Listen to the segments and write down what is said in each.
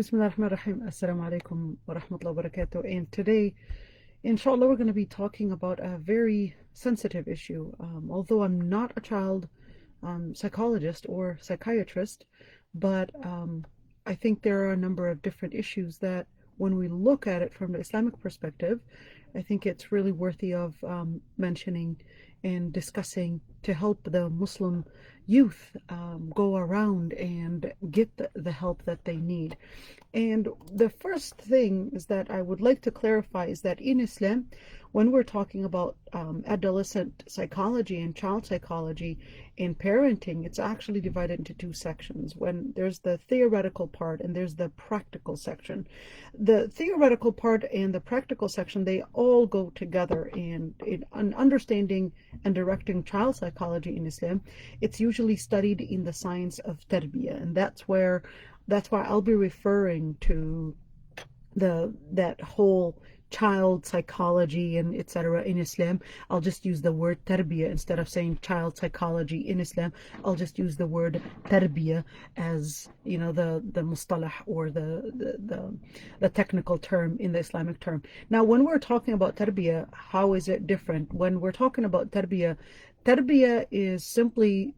Bismillah ar-Rahman ar-Rahim. Assalamu alaikum wa rahmatullahi wa barakatuh. And today, inshallah, we're going to be talking about a very sensitive issue. Although I'm not a child psychologist or psychiatrist, but I think there are a number of different issues that when we look at it from the Islamic perspective, I think it's really worthy of mentioning and discussing to help the Muslim youth go around and get the help that they need. And the first thing is that I would like to clarify is that in Islam, when we're talking about adolescent psychology and child psychology in parenting, it's actually divided into two sections. When there's the theoretical part and there's the practical section. The theoretical part and the practical section, they all go together. And in understanding and directing child psychology in Islam, it's usually studied in the science of tarbiyah, and that's why I'll be referring to that whole child psychology and etc. in Islam. I'll just use the word tarbiyah instead of saying child psychology in Islam. I'll just use the word tarbiyah as the mustalah or the technical term in the Islamic term. Now, when we're talking about tarbiyah, how is it different? When we're talking about tarbiyah is simply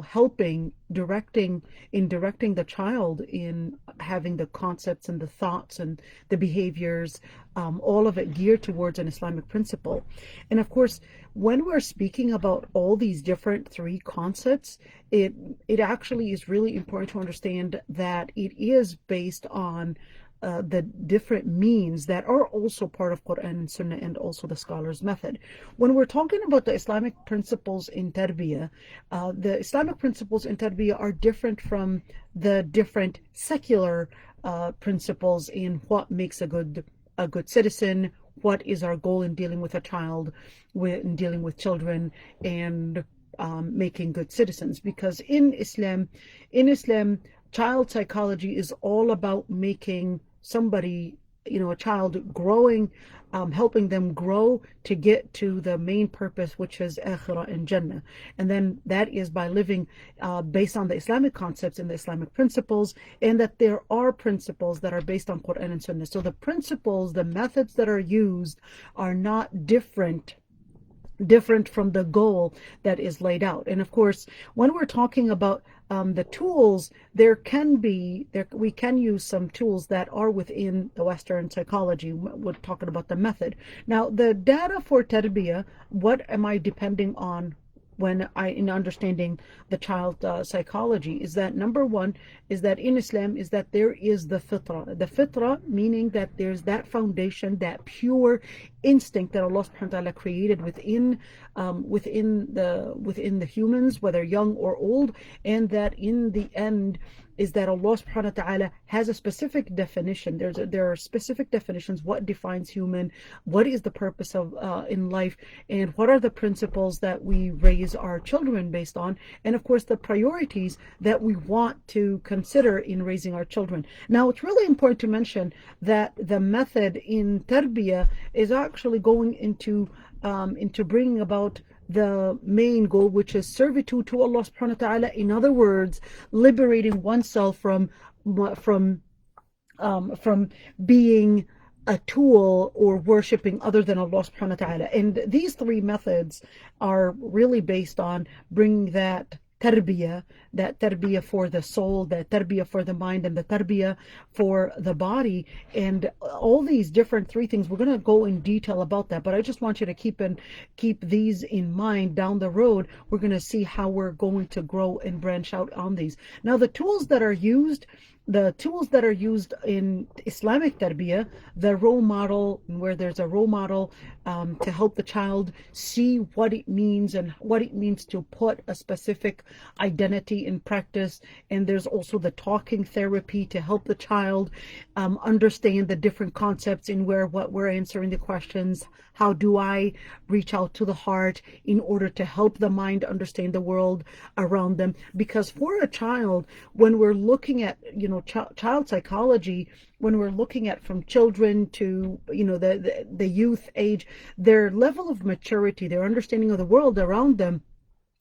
helping, directing the child in having the concepts and the thoughts and the behaviors, all of it geared towards an Islamic principle. And of course, when we're speaking about all these different three concepts, it actually is really important to understand that it is based on the different means that are also part of Quran and Sunnah and also the scholars' method. When we're talking about the Islamic principles in tarbiyah, the Islamic principles in tarbiyah are different from the different secular principles in what makes a good citizen, what is our goal in dealing with a child, in dealing with children, and making good citizens. Because in Islam, child psychology is all about making somebody, a child growing, helping them grow to get to the main purpose, which is akhirah and jannah. And then that is by living based on the Islamic concepts and the Islamic principles, and that there are principles that are based on Quran and Sunnah. So the principles, the methods that are used are not different from the goal that is laid out. And of course, when we're talking about the tools, we can use some tools that are within the Western psychology. We're talking about the method. Now, the data for tarbiyah, what am I depending on in understanding the child psychology, is that number one is that in Islam is that there is the fitra, meaning that there's that foundation, that pure instinct that Allah subhanahu wa ta'ala created within the humans, whether young or old, and that in the end is that Allah subhanahu wa ta'ala has a specific definition. There are specific definitions. What defines human? What is the purpose of in life? And what are the principles that we raise our children based on? And of course, the priorities that we want to consider in raising our children. Now, it's really important to mention that the method in tarbiyah is actually going into bringing about the main goal, which is servitude to Allah subhanahu wa ta'ala. In other words, liberating oneself from being a tool or worshipping other than Allah subhanahu wa ta'ala. And these three methods are really based on bringing that tarbiyah for the soul, that tarbiyah for the mind, and the tarbiyah for the body. And all these different three things, we're going to go in detail about that, but I just want you to keep these in mind. Down the road, we're going to see how we're going to grow and branch out on these. Now, the tools that are used in Islamic tarbiyah, the role model, where there's a role model to help the child see what it means and what it means to put a specific identity in practice. And there's also the talking therapy to help the child understand the different concepts in what we're answering the questions. How do I reach out to the heart in order to help the mind understand the world around them? Because for a child, when we're looking at child psychology, when we're looking at from children to the youth age, their level of maturity, their understanding of the world around them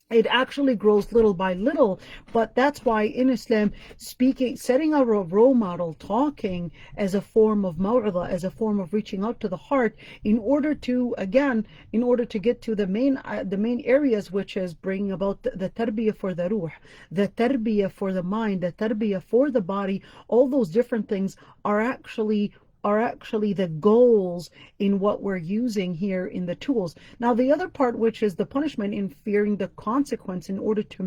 It actually grows little by little. But that's why in Islam, speaking, setting a role model, talking as a form of maw'idha, as a form of reaching out to the heart, in order to, again, in order to get to the main areas, which is bringing about the tarbiyah for the ruh, the tarbiyah for the mind, the tarbiyah for the body. All those different things are actually the goals in what we're using here in the tools. Now, the other part, which is the punishment in fearing the consequence in order to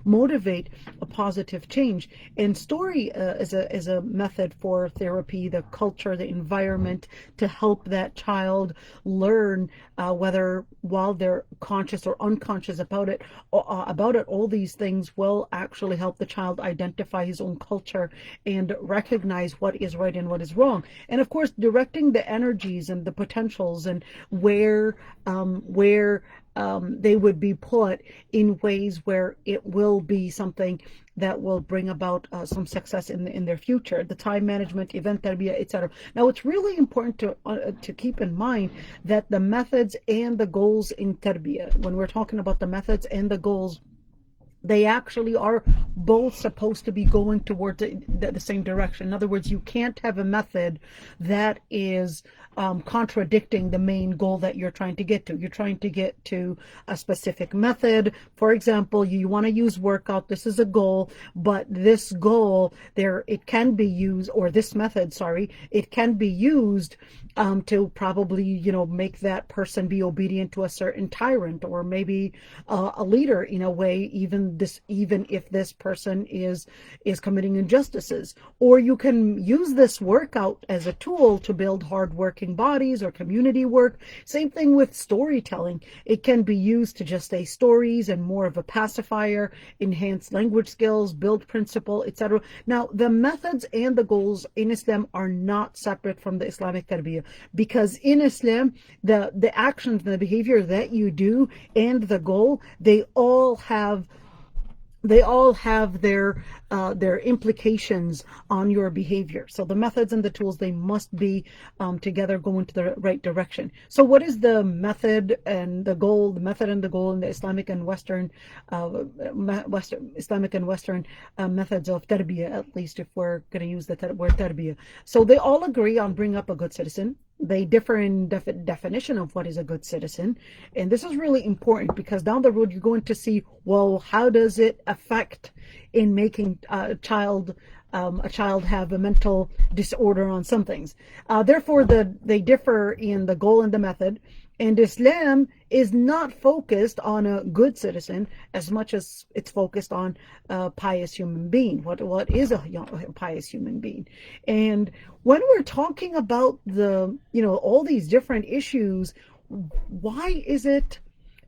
motivate a positive change. And story is a method for therapy, the culture, the environment, to help that child learn, whether while they're conscious or unconscious about it. All these things will actually help the child identify his own culture and recognize what is right and what is wrong. And of course, directing the energies and the potentials and where they would be put in ways where it will be something that will bring about some success in their future. The time management, event tarbiyah, etc. Now, it's really important to keep in mind that the methods and the goals in tarbiyah, when we're talking about the methods and the goals, they actually are both supposed to be going towards the same direction. In other words, you can't have a method that is contradicting the main goal that you're trying to get to. You're trying to get to a specific method. For example, you want to use workout. This is a goal, but this goal it can be used, or this method, sorry, it can be used to probably, make that person be obedient to a certain tyrant, or maybe a leader in a way, even if this person is committing injustices. Or you can use this workout as a tool to build hard-working bodies or community work. Same thing with storytelling. It can be used to just say stories and more of a pacifier, enhance language skills, build principle, etc. Now, the methods and the goals in Islam are not separate from the Islamic tarbiyah, because in Islam, the actions and the behavior that you do and the goal, they all have their implications on your behavior. So the methods and the tools, they must be together, going to the right direction. So what is the method and the goal? The method and the goal in the Islamic and Western methods of tarbiyah, at least if we're going to use the word tarbiyah. So they all agree on bringing up a good citizen. They differ in definition of what is a good citizen. And this is really important, because down the road you're going to see, well, how does it affect in making a child have a mental disorder on some things. Therefore, they differ in the goal and the method. And Islam is not focused on a good citizen as much as it's focused on a pious human being. What is a pious human being? And when we're talking about all these different issues, why is it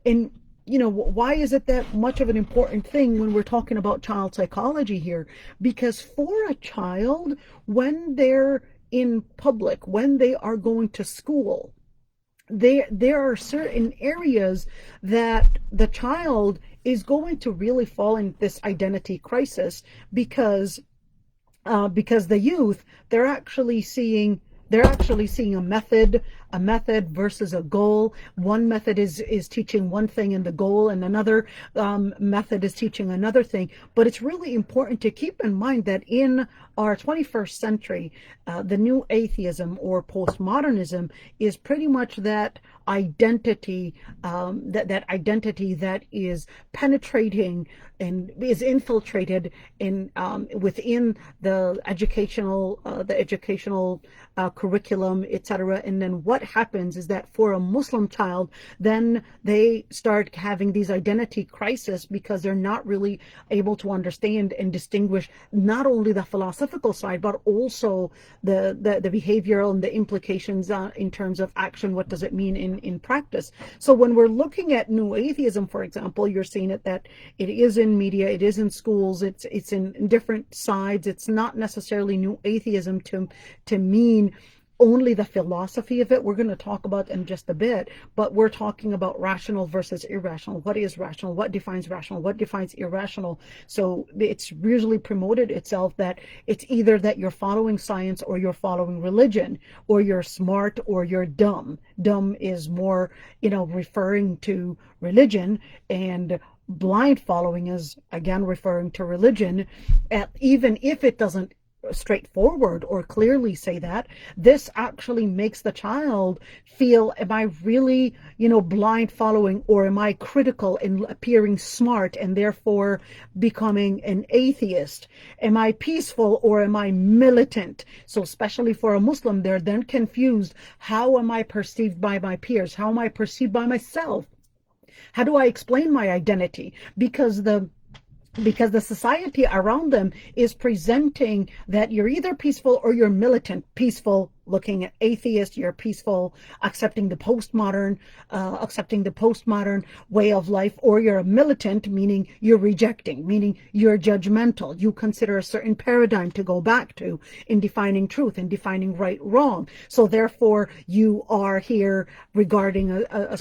that much of an important thing when we're talking about child psychology here? Because for a child, when they're in public, when they are going to school, there are certain areas that the child is going to really fall in this identity crisis, because the youth, they're actually seeing a method versus a goal. One method is teaching one thing, and the goal, and another method is teaching another thing. But it's really important to keep in mind that in our 21st century, the new atheism or postmodernism is pretty much that identity, that identity that is penetrating and is infiltrated in within the educational curriculum, etc. And then what happens is that for a Muslim child, then they start having these identity crises, because they're not really able to understand and distinguish not only the philosophical side, but also the behavioral and the implications in terms of action. What does it mean in practice? So when we're looking at new atheism, for example, you're seeing that it is in media, it is in schools, it's in different sides. It's not necessarily new atheism to mean only the philosophy of it. We're going to talk about in just a bit, but we're talking about rational versus irrational. What is rational? What defines rational? What defines irrational? So it's usually promoted itself that it's either that you're following science or you're following religion, or you're smart or you're dumb. Dumb is more, referring to religion, and blind following is, again, referring to religion, even if it doesn't straightforward or clearly say that, this actually makes the child feel, am I really, blind following, or am I critical and appearing smart and therefore becoming an atheist? Am I peaceful or am I militant? So especially for a Muslim, they're then confused. How am I perceived by my peers? How am I perceived by myself? How do I explain my identity? Because the society around them is presenting that you're either peaceful or you're militant. Peaceful, looking at atheist, you're peaceful, accepting the postmodern way of life, or you're a militant, meaning you're rejecting, meaning you're judgmental. You consider a certain paradigm to go back to in defining truth and defining right, wrong. So therefore, you are here regarding a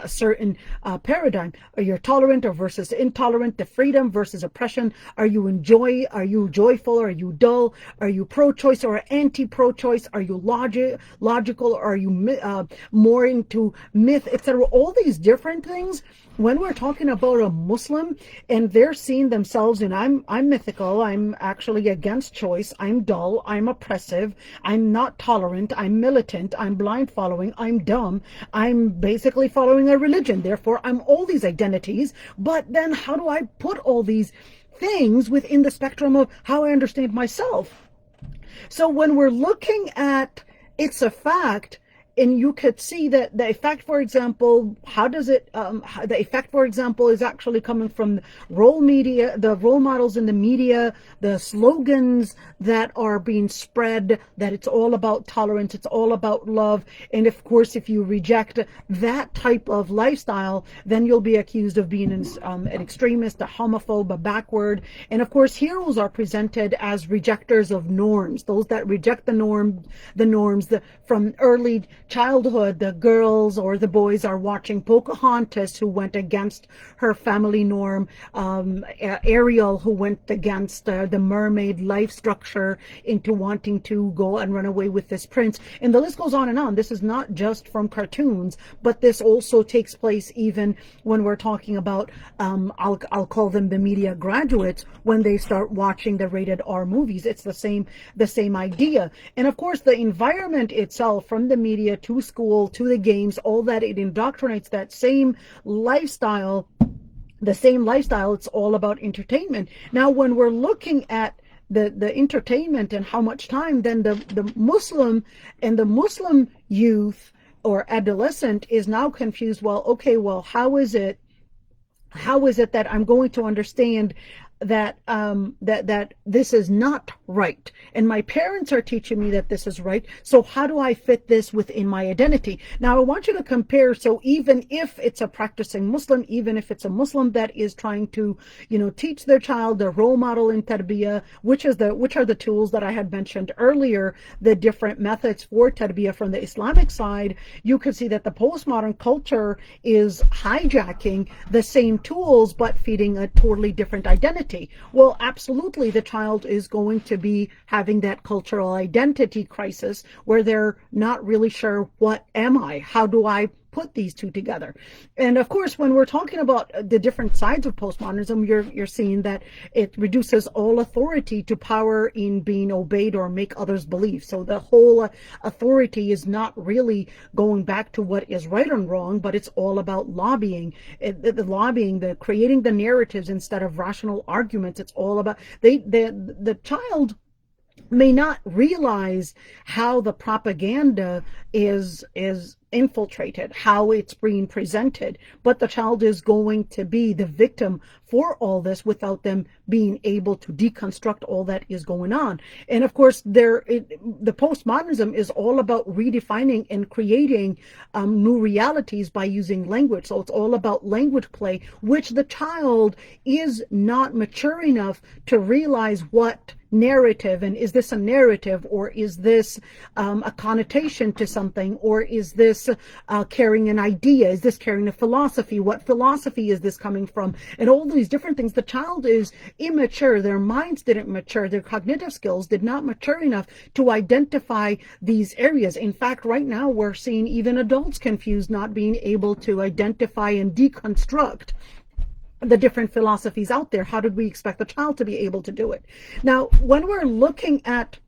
certain paradigm. Are you tolerant or versus intolerant? The freedom versus oppression. Are you joyful? Are you dull? Are you pro-choice or anti-pro-choice? Are you logical? Or are you more into myth, etc.? All these different things. When we're talking about a Muslim and they're seeing themselves in, I'm mythical, I'm actually against choice, I'm dull, I'm oppressive, I'm not tolerant, I'm militant, I'm blind following, I'm dumb, I'm basically following a religion, therefore I'm all these identities. But then how do I put all these things within the spectrum of how I understand myself? So when we're looking at it's a fact, and you could see that the effect, for example, the effect, for example, is actually coming from the role models in the media, the slogans that are being spread, that it's all about tolerance, it's all about love. And of course, if you reject that type of lifestyle, then you'll be accused of being an extremist, a homophobe, a backward. And of course, heroes are presented as rejectors of norms, those that reject the norms from early childhood. The girls or the boys are watching Pocahontas, who went against her family norm, Ariel, who went against the mermaid life structure into wanting to go and run away with this prince, and the list goes on and on. This is not just from cartoons, but this also takes place even when we're talking about I'll call them the media graduates, when they start watching the rated R movies. It's the same idea. And of course, the environment itself, from the media to school to the games, all that, it indoctrinates that same lifestyle. It's all about entertainment. Now, when we're looking at the entertainment and how much time, then the Muslim youth or adolescent is now confused. Well, okay, well, how is it that I'm going to understand that that this is not right, and my parents are teaching me that this is right, so how do I fit this within my identity? Now I want you to compare. So even if it's a practicing Muslim, even if it's a Muslim that is trying to teach their child the role model in tarbiyah, which are the tools that I had mentioned earlier, the different methods for tarbiyah from the Islamic side, you could see that the postmodern culture is hijacking the same tools but feeding a totally different identity. Well, absolutely, the child is going to be having that cultural identity crisis where they're not really sure, what am I? How do I put these two together? And of course, when we're talking about the different sides of postmodernism, you're seeing that it reduces all authority to power in being obeyed or make others believe. So the whole authority is not really going back to what is right and wrong, but it's all about lobbying, the creating the narratives instead of rational arguments. It's all about the child may not realize how the propaganda is infiltrated, how it's being presented, but the child is going to be the victim for all this without them being able to deconstruct all that is going on. And of course, the postmodernism is all about redefining and creating new realities by using language. So it's all about language play, which the child is not mature enough to realize what narrative, and is this a narrative, or is this a connotation to something, or is this carrying an idea, is this carrying a philosophy, what philosophy is this coming from, and all these different things. The child is immature, their minds didn't mature, their cognitive skills did not mature enough to identify these areas. In fact, right now we're seeing even adults confused, not being able to identify and deconstruct the different philosophies out there. How did we expect the child to be able to do it? Now, when we're looking at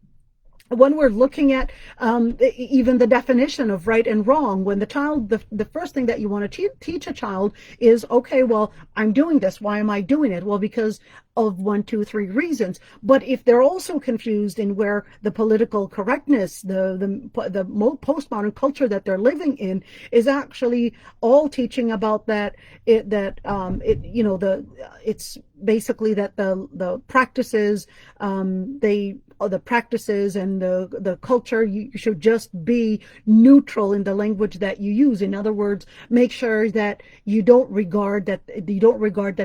even the definition of right and wrong, when the first thing that you want to teach a child is, okay, well, I'm doing this. Why am I doing it? Well, because of 1, 2, 3 reasons. But if they're also confused in where the political correctness, the postmodern culture that they're living in is actually all teaching about that, it's basically that the practices, the practices and the culture, you should just be neutral in the language that you use. In other words, make sure that you don't regard that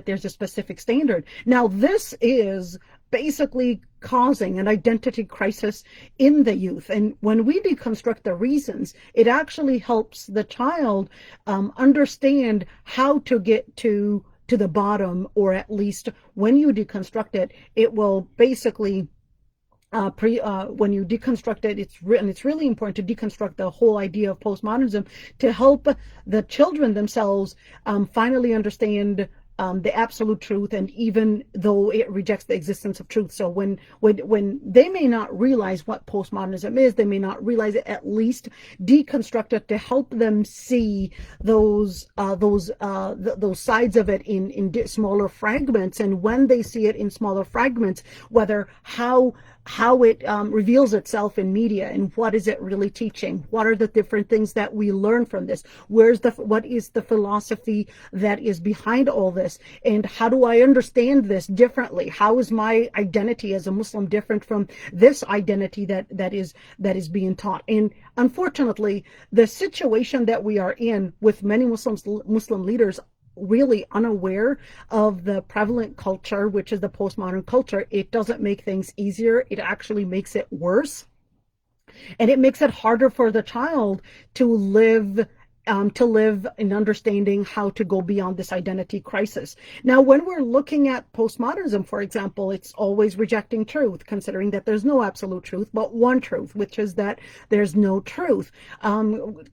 there's a specific standard. Now, this is basically causing an identity crisis in the youth. And when we deconstruct the reasons, it actually helps the child understand how to get to the bottom, or at least when you deconstruct it, it will basically when you deconstruct it, it's really important to deconstruct the whole idea of postmodernism to help the children themselves finally understand the absolute truth, and even though it rejects the existence of truth. So when they may not realize what postmodernism is, they may not realize it, at least deconstruct it to help them see those sides of it in smaller fragments. And when they see it in smaller fragments, whether how it reveals itself in media, and what is it really teaching? What are the different things that we learn from this? What is the philosophy that is behind all this? And how do I understand this differently? How is my identity as a Muslim different from this identity that is being taught? And unfortunately, the situation that we are in, with many Muslim leaders really unaware of the prevalent culture, which is the postmodern culture, it doesn't make things easier. It actually makes it worse. And it makes it harder for the child to live in understanding how to go beyond this identity crisis. Now, when we're looking at postmodernism, for example, it's always rejecting truth, considering that there's no absolute truth, but one truth, which is that there's no truth.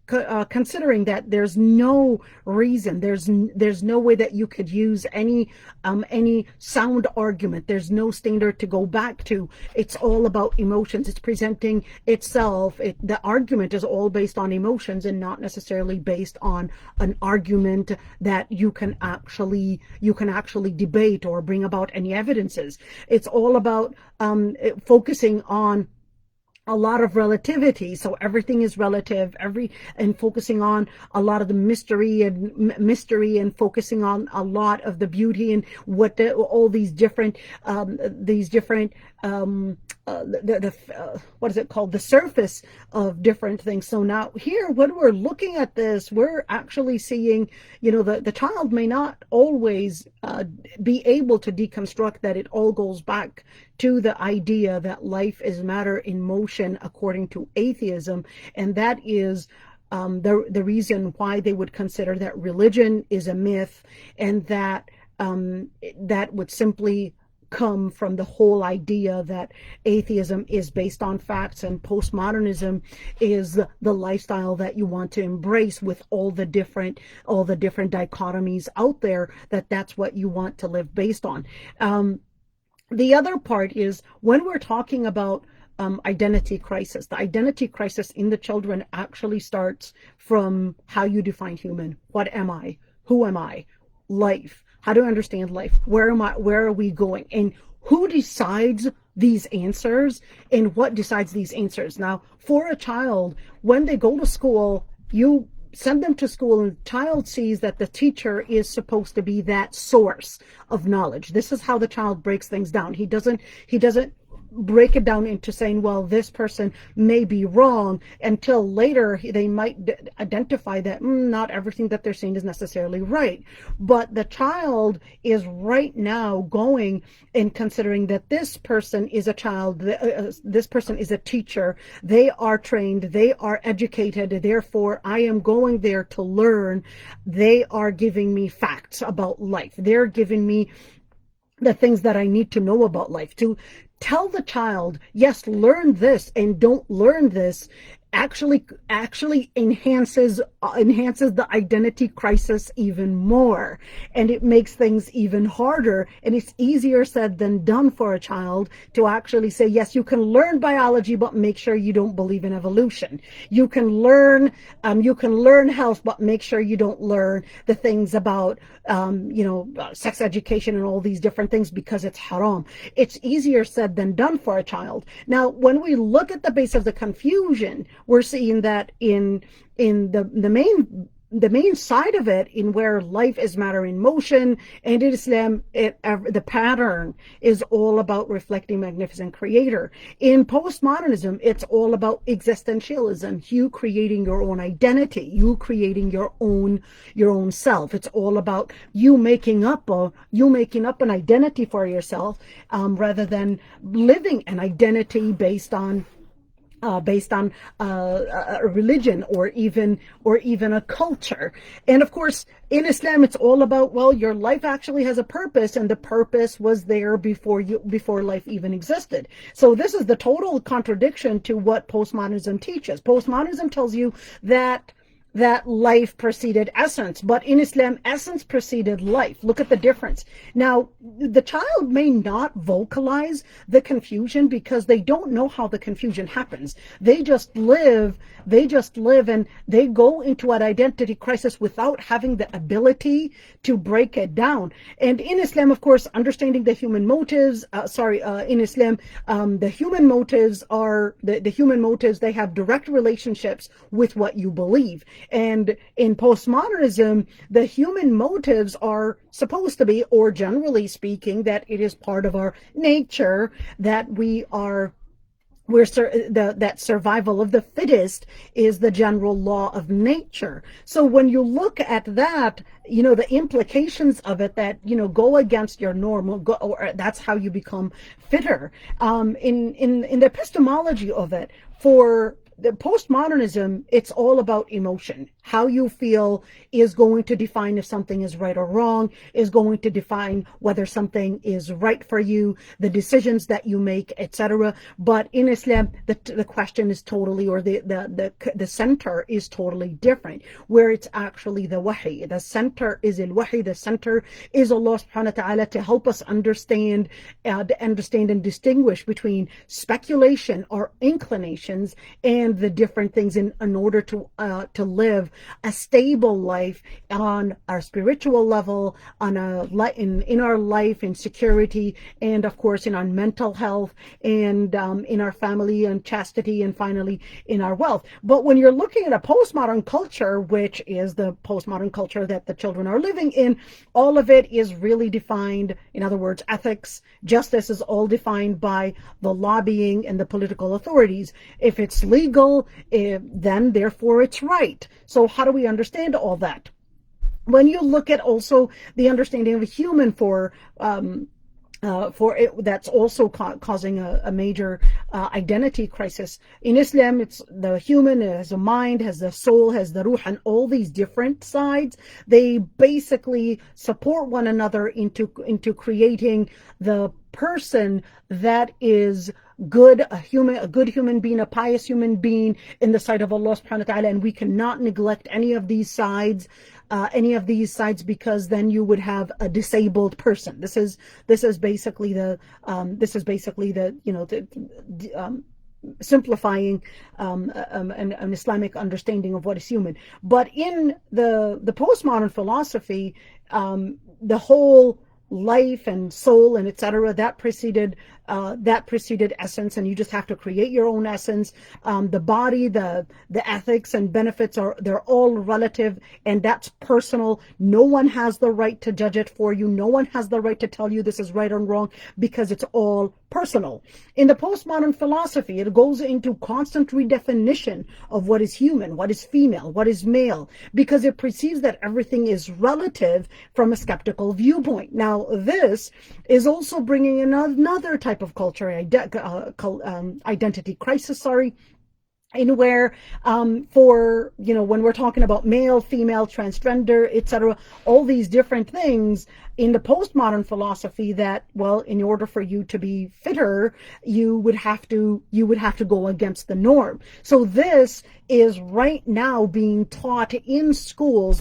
Considering that there's no reason, there's no way that you could use any sound argument. There's no standard to go back to. It's all about emotions. It's presenting itself. The argument is all based on emotions and not necessarily based on an argument that you can actually debate or bring about any evidences. It's all about focusing on a lot of relativity. So everything is relative, and focusing on a lot of the mystery and focusing on a lot of the beauty and all these different what is it called? The surface of different things. So now here, when we're looking at this, we're actually seeing, the child may not always be able to deconstruct that it all goes back to the idea that life is matter in motion according to atheism. And that is the reason why they would consider that religion is a myth, and that that would simply come from the whole idea that atheism is based on facts and postmodernism is the lifestyle that you want to embrace, with all the different dichotomies out there, that's what you want to live based on. The other part is, when we're talking about identity crisis, the identity crisis in the children actually starts from how you define human. What am I? Who am I? Life. How do I understand life? Where am I? Where are we going? And who decides these answers, and what decides these answers? Now, for a child, when they go to school, you send them to school, and the child sees that the teacher is supposed to be that source of knowledge. This is how the child breaks things down. He doesn't break it down into saying, well, this person may be wrong, until later they might identify that not everything that they're saying is necessarily right. But the child is right now going and considering that this person is a child, this person is a teacher, they are trained, they are educated, therefore I am going there to learn. They are giving me facts about life. They're giving me the things that I need to know about life. To tell the child, yes, learn this and don't learn this, actually enhances the identity crisis even more, and it makes things even harder, and it's easier said than done for a child to actually say, yes, you can learn biology, but make sure you don't believe in evolution. You can learn health, but make sure you don't learn the things about sex education and all these different things, because it's haram. It's easier said than done for a child. Now, when we look at the base of the confusion, we're seeing that in the main side of it, in where life is matter in motion, and in Islam, the pattern is all about reflecting magnificent creator. In postmodernism, it's all about existentialism, you creating your own identity, you creating your own self. It's all about you making up an identity for yourself, rather than living an identity based on a religion, or even a culture. And of course, in Islam, it's all about, well, your life actually has a purpose, and the purpose was there before life even existed. So this is the total contradiction to what postmodernism teaches. Postmodernism tells you that life preceded essence, but in Islam, essence preceded life. Look at the difference. Now, the child may not vocalize the confusion because they don't know how the confusion happens. They just live, and they go into an identity crisis without having the ability to break it down. And in Islam, of course, understanding the human motives, in Islam, the human motives they have direct relationships with what you believe. And in postmodernism, the human motives are supposed to be, or generally speaking, that it is part of our nature, that that survival of the fittest is the general law of nature. So when you look at that, the implications of it, that go against your normal, or that's how you become fitter. In the epistemology of it, for the postmodernism, it's all about emotion. How you feel is going to define if something is right or wrong, is going to define whether something is right for you, the decisions that you make, etc. But in Islam, the question is totally, or the center is totally different, where it's actually the wahi. The center is al-wahi. The center is Allah subhanahu wa ta'ala, to help us understand and distinguish between speculation or inclinations and the different things in order to live a stable life on our spiritual level, in our life, in security, and of course in our mental health, and in our family and chastity, and finally in our wealth. But when you're looking at a postmodern culture, which is the postmodern culture that the children are living in, all of it is really defined. In other words, ethics, justice is all defined by the lobbying and the political authorities. If it's legal, then therefore it's right. So how do we understand all that? When you look at also the understanding of a human for it, that's also causing a major identity crisis. In Islam, it's the human has a mind, has the soul, has the ruh, and all these different sides. They basically support one another into creating the person that is good, a good human being, a pious human being in the sight of Allah subhanahu wa ta'ala. And we cannot neglect any of these sides, because then you would have a disabled person. This is basically the simplifying an Islamic understanding of what is human. But in the postmodern philosophy, the whole life and soul and etc., that preceded essence, and you just have to create your own essence. The body, the ethics and benefits they're all relative, and that's personal. No one has the right to judge it for you. No one has the right to tell you this is right or wrong, because it's all personal. In the postmodern philosophy, it goes into constant redefinition of what is human, what is female, what is male, because it perceives that everything is relative from a skeptical viewpoint. Now, this is also bringing in another type of culture identity crisis, in where for when we're talking about male, female, transgender, etc., all these different things in the postmodern philosophy, that, well, in order for you to be fitter, you would have to go against the norm. So this is right now being taught in schools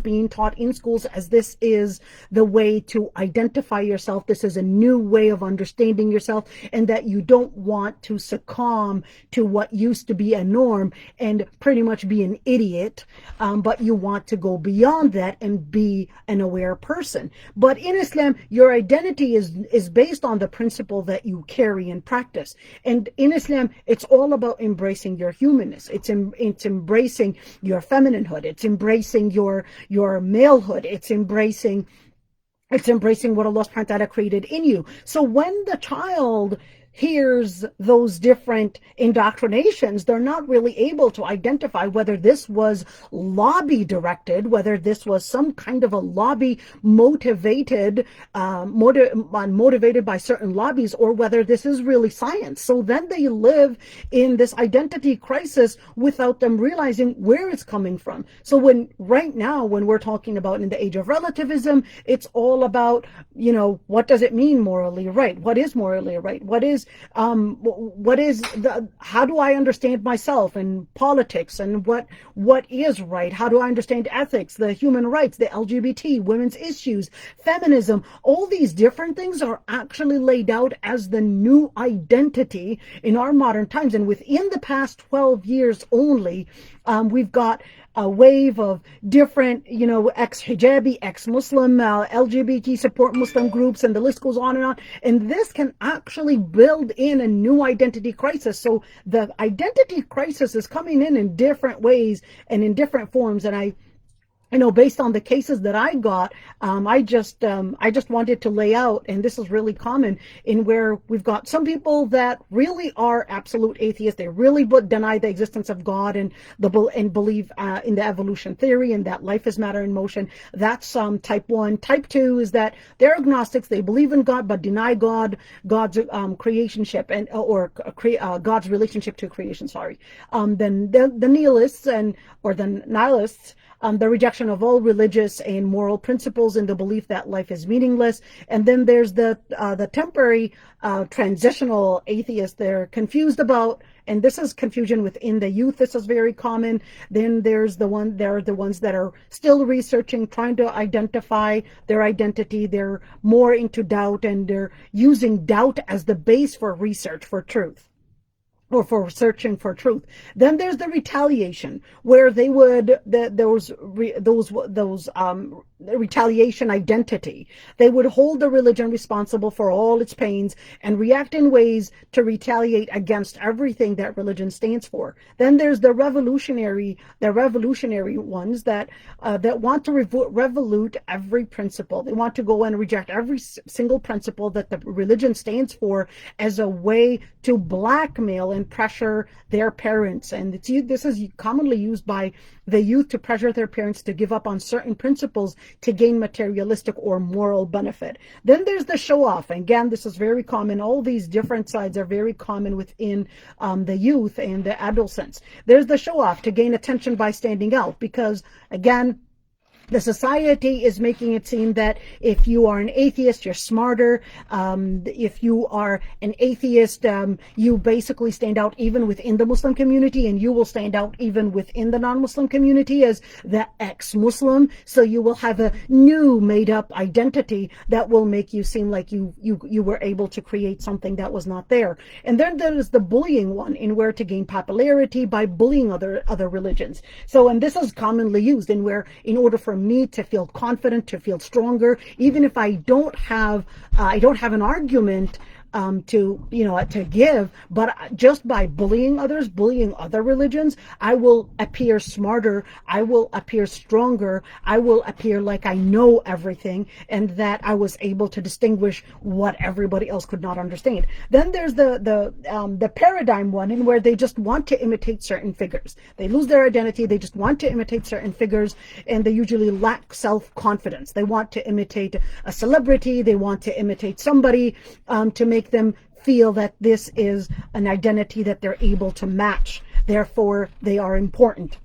as this is the way to identify yourself. This is a new way of understanding yourself, and that you don't want to succumb to what used to be a norm and pretty much be an idiot, but you want to go beyond that and be an aware person. But in Islam, your identity is based on the principle that you carry and practice. And in Islam, it's all about embracing your humanness. It's embracing your femininehood. It's embracing your malehood. It's embracing what Allah subhanahu wa ta'ala created in you. So when the child hears those different indoctrinations, they're not really able to identify whether this was lobby directed, whether this was some kind of a lobby motivated by certain lobbies, or whether this is really science. So then they live in this identity crisis without them realizing where it's coming from. So right now, when we're talking about in the age of relativism, it's all about, what does it mean morally right? What is morally right? How do I understand myself and politics, and what is right? How do I understand ethics, the human rights, the LGBT, women's issues, feminism? All these different things are actually laid out as the new identity in our modern times. And within the past 12 years only, we've got a wave of different, ex-hijabi, ex-Muslim, LGBT support Muslim groups, and the list goes on and on. And this can actually build in a new identity crisis. So the identity crisis is coming in different ways and in different forms. And based on the cases that I got, I just wanted to lay out, and this is really common, in where we've got some people that really are absolute atheists. They really deny the existence of God and believe in the evolution theory and that life is matter in motion. That's type 1. Type 2 is that they're agnostics. They believe in God but deny God's creationship or God's relationship to creation. Then the nihilists or the nihilists. The rejection of all religious and moral principles and the belief that life is meaningless. And then there's the temporary transitional atheists. They're confused about, and this is confusion within the youth. This is very common. Then there are the ones that are still researching, trying to identify their identity. They're more into doubt, and they're using doubt as the base for research for truth, or for searching for truth. Then there's the retaliation, where they would retaliation identity. They would hold the religion responsible for all its pains and react in ways to retaliate against everything that religion stands for. Then there's the revolutionary ones that want to revolute every principle. They want to go and reject every single principle that the religion stands for as a way to blackmail and pressure their parents. And this is commonly used by the youth to pressure their parents to give up on certain principles to gain materialistic or moral benefit. Then there's the show off. And again, this is very common. All these different sides are very common within the youth and the adolescents. There's the show off to gain attention by standing out, because again, the society is making it seem that if you are an atheist, you're smarter. If you are an atheist, you basically stand out even within the Muslim community, and you will stand out even within the non-Muslim community as the ex-Muslim. So you will have a new made-up identity that will make you seem like you were able to create something that was not there. And then there is the bullying one, in where to gain popularity by bullying other religions. So, and this is commonly used in where, in order for me to feel confident, to feel stronger, even if I don't have an argument to give, but just by bullying other religions, I will appear smarter, I will appear stronger, I will appear like I know everything, and that I was able to distinguish what everybody else could not understand. Then there's the paradigm one, in where they just want to imitate certain figures. They lose their identity, they just want to imitate certain figures, and they usually lack self-confidence. They want to imitate a celebrity, they want to imitate somebody to make them feel that this is an identity that they're able to match. therefore they are important.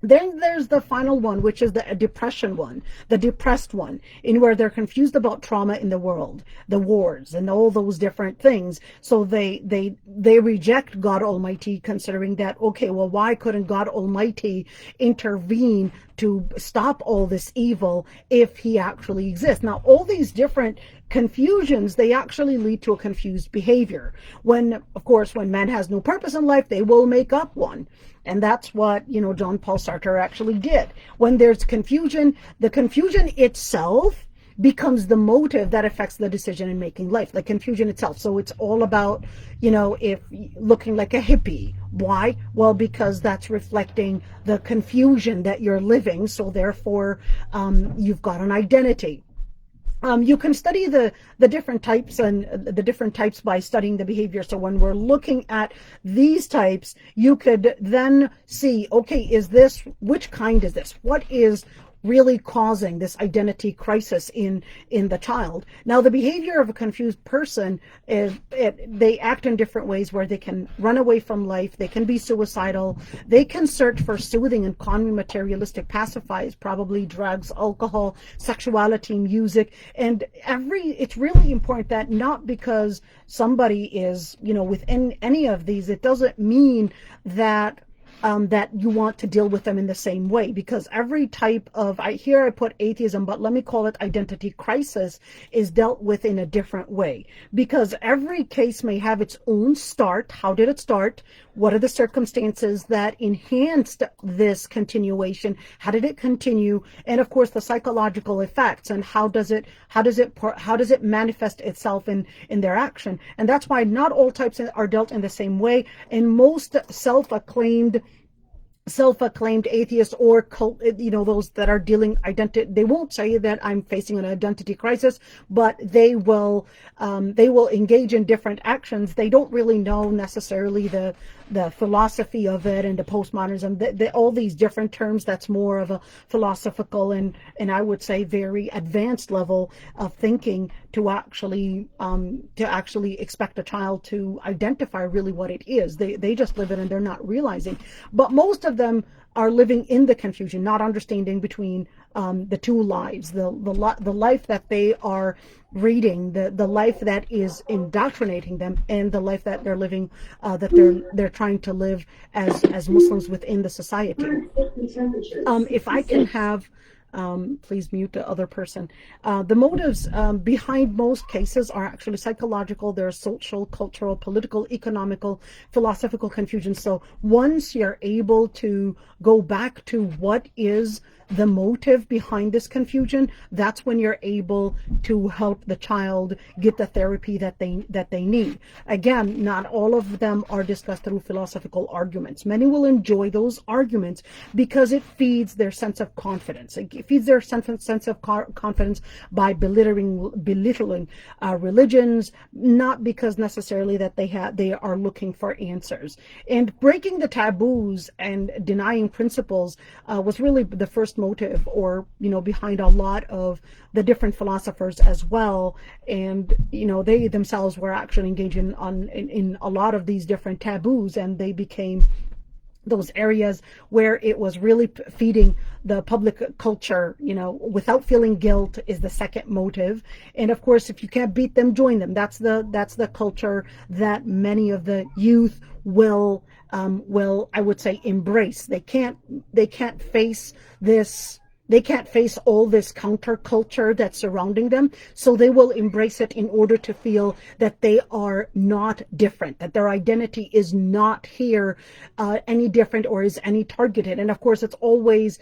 Then there's the final one, which is the depression one, the depressed one, in where they're confused about trauma in the world, the wars, and all those different things. So they reject God Almighty, considering that, okay, well, why couldn't God Almighty intervene to stop all this evil if he actually exists? Now, all these different confusions, they actually lead to a confused behavior. When, of course, when man has no purpose in life, they will make up one. And that's what, John Paul Sartre actually did. When there's confusion, the confusion itself becomes the motive that affects the decision in making life, the confusion itself. So it's all about, if looking like a hippie. Why? Well, because that's reflecting the confusion that you're living. So therefore, you've got an identity. You can study the different types and the different types by studying the behavior. So when we're looking at these types, you could then see, okay, which kind is this? What is really causing this identity crisis in the child? Now, the behavior of a confused person is they act in different ways, where they can run away from life, they can be suicidal, they can search for soothing and calming materialistic pacifiers, probably drugs, alcohol, sexuality, music. And it's really important that not because somebody is within any of these, it doesn't mean that that you want to deal with them in the same way, because every type of, I put atheism, but let me call it identity crisis, is dealt with in a different way, because every case may have its own start. How did it start? What are the circumstances that enhanced this continuation? How did it continue? And of course, the psychological effects, and how does it manifest itself in their action? And that's why not all types are dealt in the same way. And most self-acclaimed atheists or cult, those that are dealing they won't say that I'm facing an identity crisis, but they will engage in different actions. They don't really know necessarily the philosophy of it and the postmodernism, all these different terms. That's more of a philosophical and I would say very advanced level of thinking to actually expect a child to identify really what it is. They just live it and they're not realizing. But most of them are living in the confusion, not understanding between the two lives, the life that they are reading, the life that is indoctrinating them, and the life that they're living, that they're trying to live as Muslims within the society. If I can have, please mute the other person. The motives behind most cases are actually psychological. There's social, cultural, political, economical, philosophical confusion. So once you're able to go back to what is the motive behind this confusion, that's when you're able to help the child get the therapy that they need. Again, not all of them are discussed through philosophical arguments. Many will enjoy those arguments because it feeds their sense of confidence. It feeds their sense of confidence by belittling religions, not because necessarily that they are looking for answers. And breaking the taboos and denying principles was really the first motive, or behind a lot of the different philosophers as well. And they themselves were actually engaging in a lot of these different taboos, and they became those areas where it was really feeding the public culture, without feeling guilt is the second motive. And of course, if you can't beat them, join them. That's the culture that many of the youth will I would say embrace. They can't face this. They can't face all this counterculture that's surrounding them, so they will embrace it in order to feel that they are not different, that their identity is not here any different or is any targeted. And of course, it always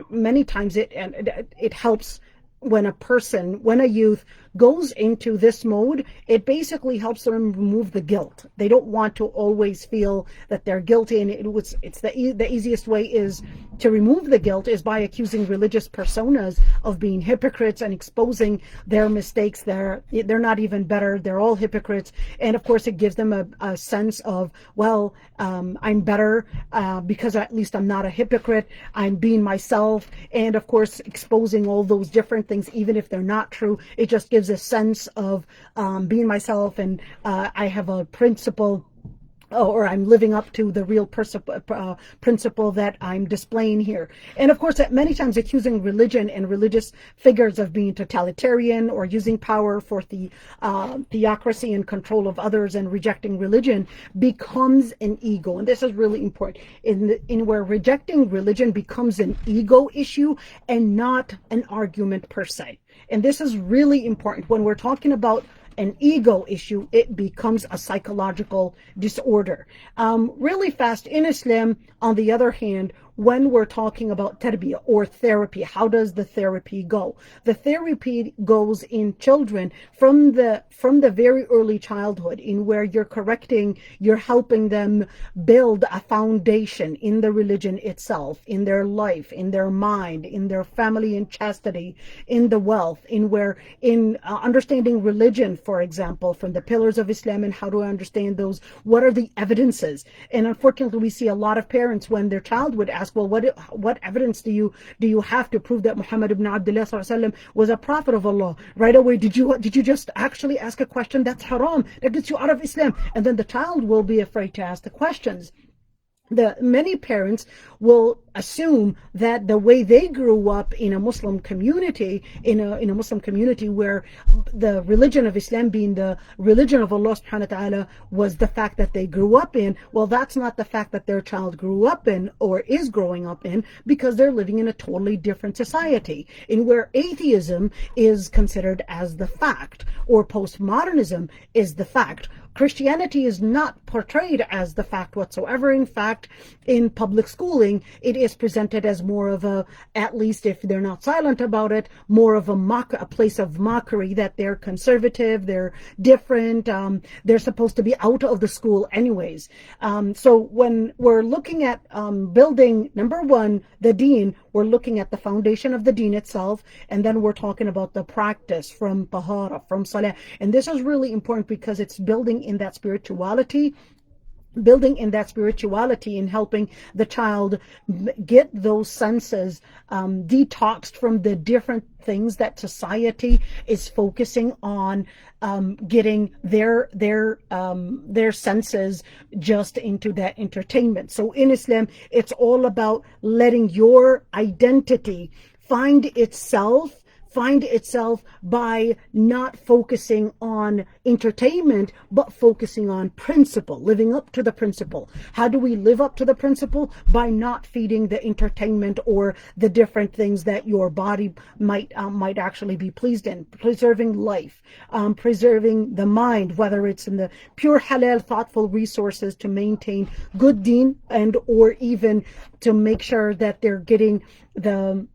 many times it helps when a youth goes into this mode. It basically helps them remove the guilt. They don't want to always feel that they're guilty, and it's the easiest way is to remove the guilt is by accusing religious personas of being hypocrites and exposing their mistakes. They're not even better. They're all hypocrites. And of course, it gives them a sense of, well, I'm better because at least I'm not a hypocrite. I'm being myself. And of course, exposing all those different things, even if they're not true, it just gives a sense of being myself, and I have a principle or I'm living up to the real principle that I'm displaying here. And of course, many times accusing religion and religious figures of being totalitarian or using power for the theocracy and control of others and rejecting religion becomes an ego. And this is really important in where rejecting religion becomes an ego issue and not an argument per se. And this is really important when we're talking about an ego issue. It becomes a psychological disorder. Really fast, in Islam, on the other hand, when we're talking about tarbiyah or therapy, how does the therapy go? The therapy goes in children from the very early childhood, in where you're helping them build a foundation in the religion itself, in their life, in their mind, in their family and chastity, in the wealth, in understanding religion, for example, from the pillars of Islam, and how do I understand those? What are the evidences? And unfortunately, we see a lot of parents, when their child would ask, well, what evidence do you have to prove that Muhammad ibn Abdullah was a prophet of Allah? Right away, did you just actually ask a question? That's haram. That gets you out of Islam. And then the child will be afraid to ask the questions. Many parents will assume that the way they grew up in a Muslim community, in a Muslim community where the religion of Islam being the religion of Allah subhanahu wa ta'ala was the fact that they grew up in, well, that's not the fact that their child grew up in or is growing up in, because they're living in a totally different society, in where atheism is considered as the fact, or postmodernism is the fact. Christianity is not portrayed as the fact whatsoever. In fact, in public schooling, it is presented as more of a, at least if they're not silent about it, more of a place of mockery, that they're conservative, they're different, they're supposed to be out of the school anyways. So when we're looking at building, number one, the deen, we're looking at the foundation of the deen itself, and then we're talking about the practice from tahara, from salah. And this is really important because it's building in that spirituality, and helping the child get those senses detoxed from the different things that society is focusing on, getting their senses just into that entertainment. So in Islam, it's all about letting your identity find itself by not focusing on entertainment, but focusing on principle, living up to the principle. How do we live up to the principle? By not feeding the entertainment or the different things that your body might actually be pleased in. Preserving life, preserving the mind, whether it's in the pure halal, thoughtful resources to maintain good deen, and or even to make sure that they're getting the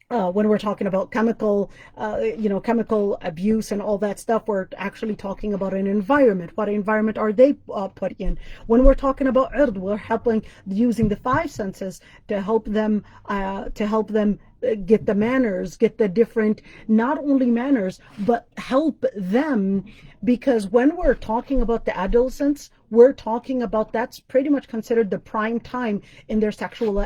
when we're talking about chemical abuse and all that stuff, we're actually talking about an environment. What environment are they put in? When we're talking about ird, we're using the five senses to help them get the manners, get the different, not only manners, but help them. Because when we're talking about the adolescents, we're talking about, that's pretty much considered the prime time in their sexual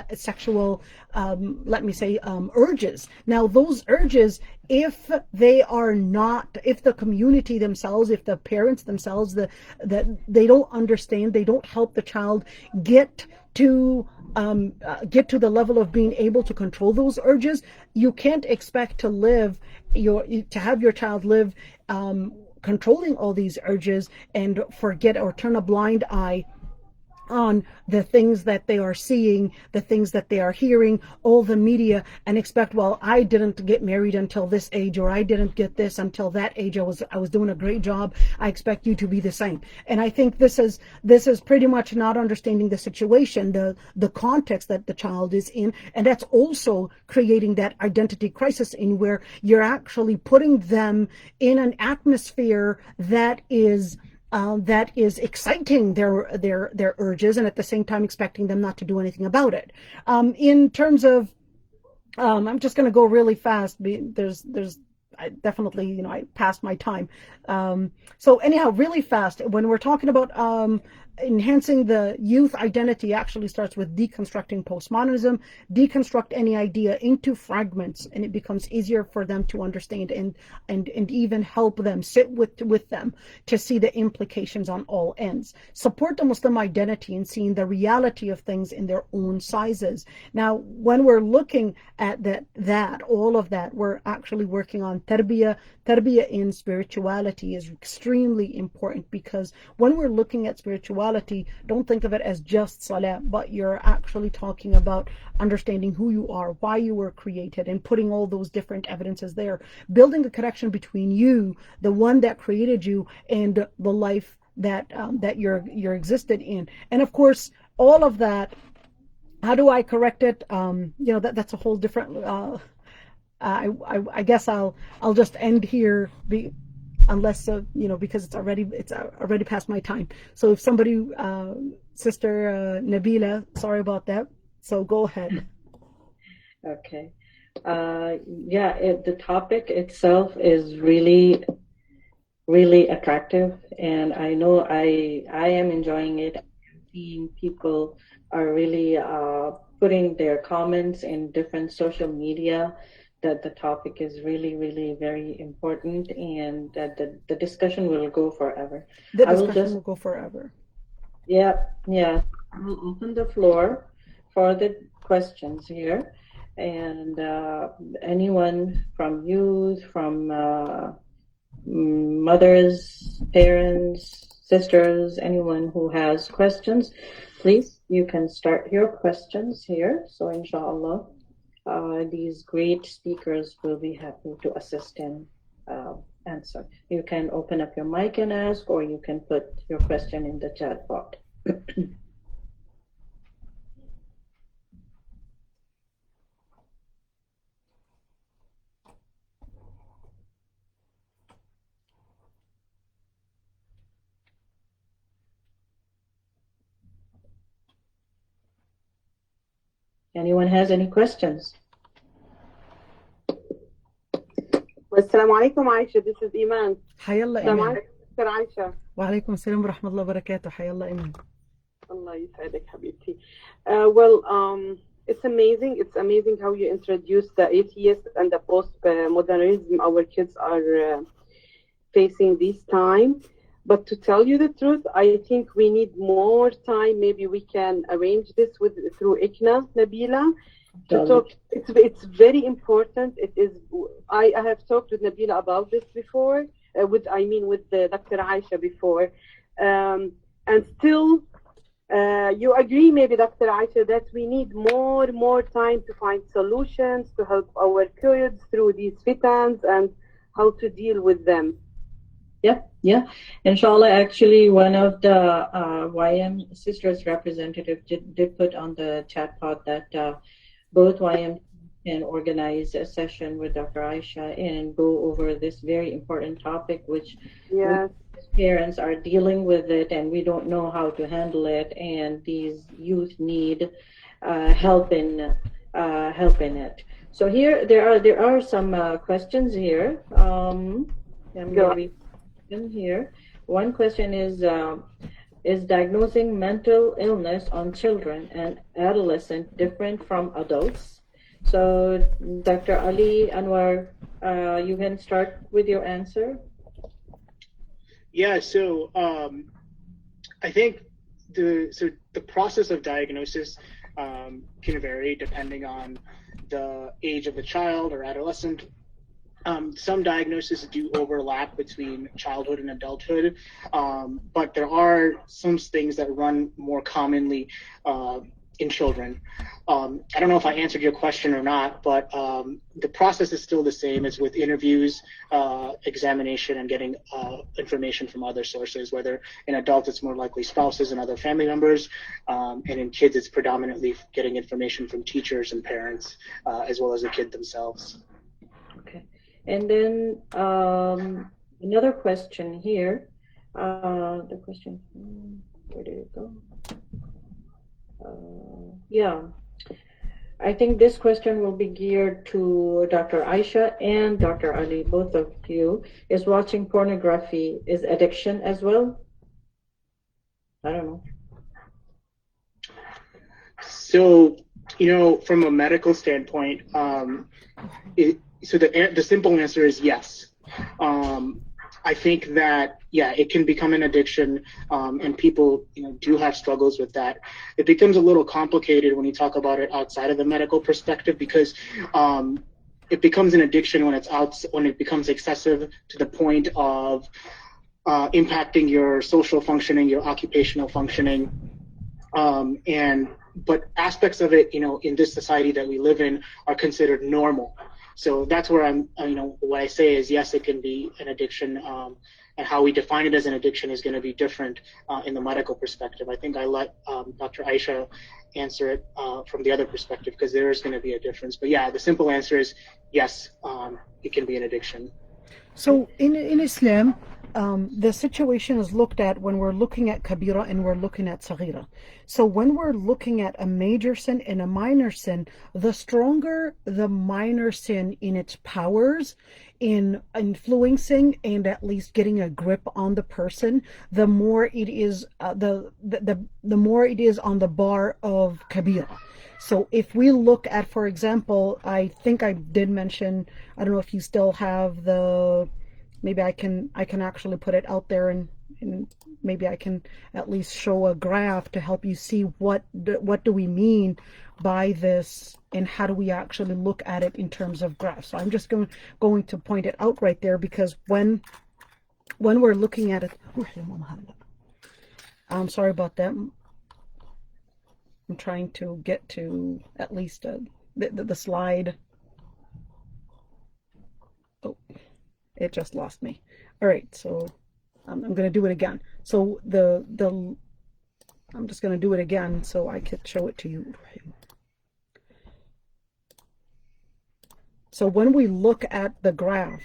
urges. Now those urges, if the community themselves, if the parents themselves, that they don't understand, they don't help the child get to the level of being able to control those urges, you can't expect to have your child live controlling all these urges and forget or turn a blind eye on the things that they are seeing, the things that they are hearing, all the media, and expect, well, I didn't get married until this age, or I didn't get this until that age. I was doing a great job. I expect you to be the same. And I think this is pretty much not understanding the situation, the context that the child is in, and that's also creating that identity crisis, in where you're actually putting them in an atmosphere that is exciting their urges, and at the same time expecting them not to do anything about it. In terms of, I'm just going to go really fast. I definitely, I passed my time. So anyhow, really fast, when we're talking about enhancing the youth identity actually starts with deconstructing postmodernism, deconstruct any idea into fragments, and it becomes easier for them to understand and even help them sit with them to see the implications on all ends. Support the Muslim identity and seeing the reality of things in their own sizes. Now, when we're looking at that all of that, we're actually working on tarbiyah. Tarbiyah in spirituality is extremely important, because when we're looking at spirituality, don't think of it as just salah, but you're actually talking about understanding who you are, why you were created, and putting all those different evidences there, building the connection between you, the one that created you, and the life that you're existed in. And of course, all of that, how do I correct it? That's a whole different. I guess I'll just end here. Unless because it's already past my time. So if somebody, Sister Nabila, sorry about that. So go ahead. Okay. The topic itself is really, really attractive, and I know I am enjoying it. Seeing people are really putting their comments in different social media, that the topic is really, really very important, and that the discussion will go forever. The discussion will go forever. Yeah. I will open the floor for the questions here, and anyone from youth, from mothers, parents, sisters, anyone who has questions, please, you can start your questions here. So inshallah, these great speakers will be happy to assist in answer. You can open up your mic and ask, or you can put your question in the chat box. Anyone has any questions? Assalamu alaikum, Aysha. This is Iman. Hayallah Iman. Sister Aysha. Wa alaikum assalam wa rahmatullahi wa barakatuh. Hayallah Iman. Allah yisaidak, habibti. It's amazing. It's amazing how you introduce the atheist and the post-modernism our kids are facing this time. But to tell you the truth, I think we need more time. Maybe we can arrange this through ICNA, Nabila. To talk, it's very important. It is. I have talked with Nabila about this before. With Dr. Aysha before, and still, you agree, maybe, Dr. Aysha, that we need more time to find solutions to help our kids through these fitans and how to deal with them. Yeah. Inshallah, actually, one of the YM Sisters representative did put on the chat pod that both YM can organize a session with Dr. Aysha and go over this very important topic, which parents are dealing with it and we don't know how to handle it, and these youth need help in it. So here there are some questions here. I'm going to read them here. One question is diagnosing mental illness on children and adolescents different from adults? So, Dr. Ali Anwar, you can start with your answer. Yeah, so I think the process of diagnosis can vary depending on the age of the child or adolescent. Some diagnoses do overlap between childhood and adulthood, but there are some things that run more commonly in children. I don't know if I answered your question or not, but the process is still the same as with interviews, examination, and getting information from other sources. Whether in adults, it's more likely spouses and other family members, and in kids, it's predominantly getting information from teachers and parents, as well as the kid themselves. Okay. And then another question here. The question, where did it go? I think this question will be geared to Dr. Aysha and Dr. Ali, both of you. Is watching pornography is addiction as well? I don't know. So, from a medical standpoint, the simple answer is yes. I think that, yeah, it can become an addiction, and people, do have struggles with that. It becomes a little complicated when you talk about it outside of the medical perspective, because it becomes an addiction when it becomes excessive to the point of impacting your social functioning, your occupational functioning, but aspects of it, in this society that we live in, are considered normal. So that's where what I say is, yes, it can be an addiction, and how we define it as an addiction is going to be different in the medical perspective. I think I let Dr. Aysha answer it from the other perspective, because there is going to be a difference. But yeah, the simple answer is yes, it can be an addiction. So in Islam, the situation is looked at when we're looking at kabira and we're looking at saghira. So when we're looking at a major sin and a minor sin, the stronger the minor sin in its powers in influencing and at least getting a grip on the person, the more it is the more it is on the bar of kabira. So if we look at, for example, I think I did mention, I don't know if you still have maybe I can actually put it out there, and maybe I can at least show a graph to help you see what do we mean by this, and how do we actually look at it in terms of graphs. So I'm just going to point it out right there, because when we're looking at it, I'm sorry about that. I'm trying to get to at least the slide. Oh, it just lost me. All right, so I'm going to do it again. So I'm just going to do it again so I could show it to you. So when we look at the graph,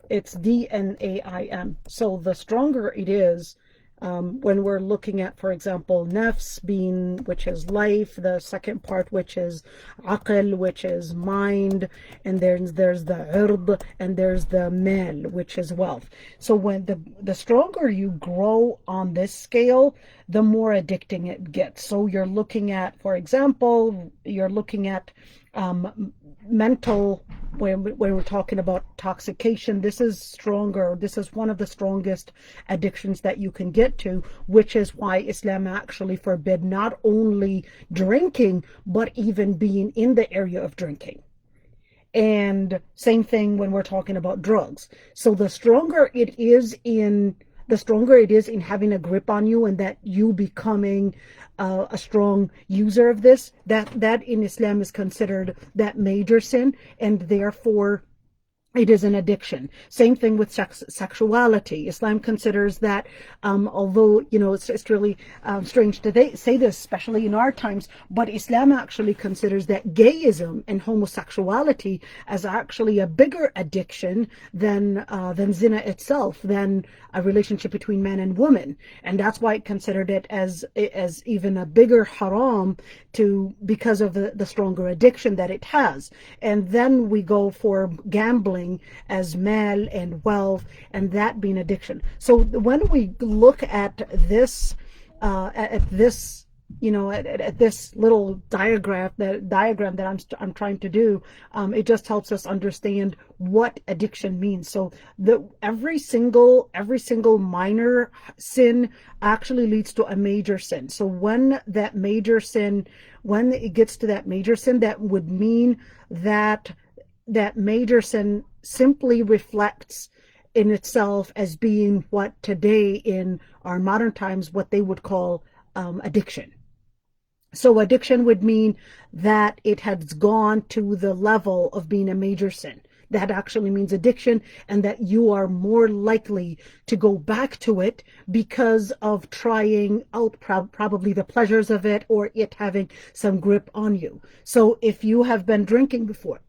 it's DNAIM. So the stronger it is, when we're looking at, for example, nafs being, which is life, the second part, which is aql, which is mind, and there's the urd, and there's the mal, which is wealth. So when the stronger you grow on this scale, the more addicting it gets. So you're looking at, for example, you're looking at mental, when we're talking about intoxication, this is stronger. This is one of the strongest addictions that you can get to, which is why Islam actually forbid not only drinking, but even being in the area of drinking. And same thing when we're talking about drugs. So the stronger it is in having a grip on you, and that you becoming a strong user of this, that in Islam is considered that major sin, and therefore it is an addiction. Same thing with sexuality. Islam considers that, although, it's really strange to say this, especially in our times, but Islam actually considers that gayism and homosexuality as actually a bigger addiction than zina itself, than a relationship between man and woman. And that's why it considered it as even a bigger haram, because of the stronger addiction that it has. And then we go for gambling as mal and wealth, and that being addiction. So when we look at this at this little diagram that I'm trying to do, it just helps us understand what addiction means. So every single minor sin actually leads to a major sin. So when it gets to that major sin, that would mean that major sin simply reflects in itself as being what today in our modern times, what they would call addiction. So addiction would mean that it has gone to the level of being a major sin. That actually means addiction, and that you are more likely to go back to it because of trying out probably the pleasures of it, or it having some grip on you. So if you have been drinking before,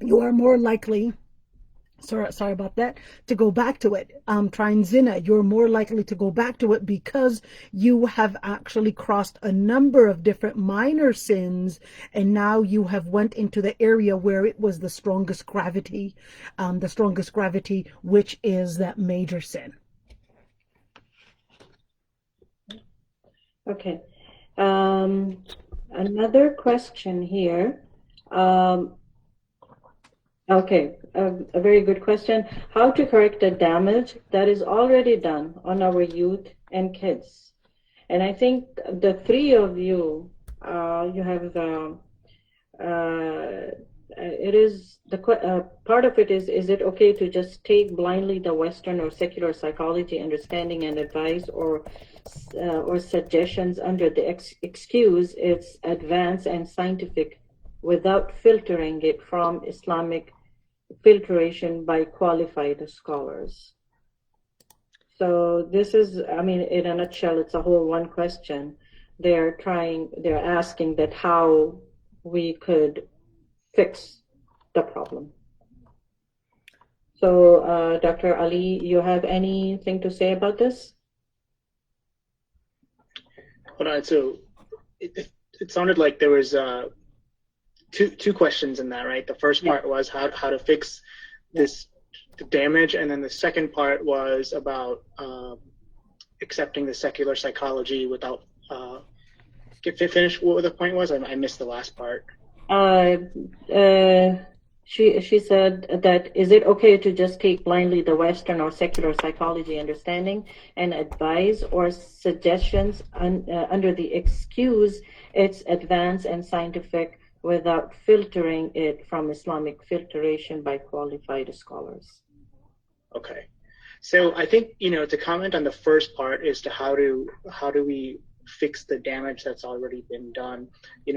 you are more likely, sorry about that, to go back to it. Trying zina, you're more likely to go back to it because you have actually crossed a number of different minor sins, and now you have went into the area where it was the strongest gravity, which is that major sin. Okay. Another question here. Um, okay, a very good question. How to correct the damage that is already done on our youth and kids? And I think the three of you, you have it is part of it is it okay to just take blindly the Western or secular psychology understanding and advice or suggestions under the excuse it's advanced and scientific without filtering it from Islamic filtration by qualified scholars? So this is, I mean, in a nutshell, it's a whole one question. They're asking that how we could fix the problem. So, Dr. Ali, you have anything to say about this? Hold on. So it sounded like there was two questions in that, right? The first part was how to fix this the damage, and then the second part was about accepting the secular psychology without. Finish what the point was. I missed the last part. She said that is it okay to just take blindly the Western or secular psychology understanding and advice or suggestions under the excuse it's advanced and scientific without filtering it from Islamic filtration by qualified scholars? Okay, so I think to comment on the first part as to how do we fix the damage that's already been done.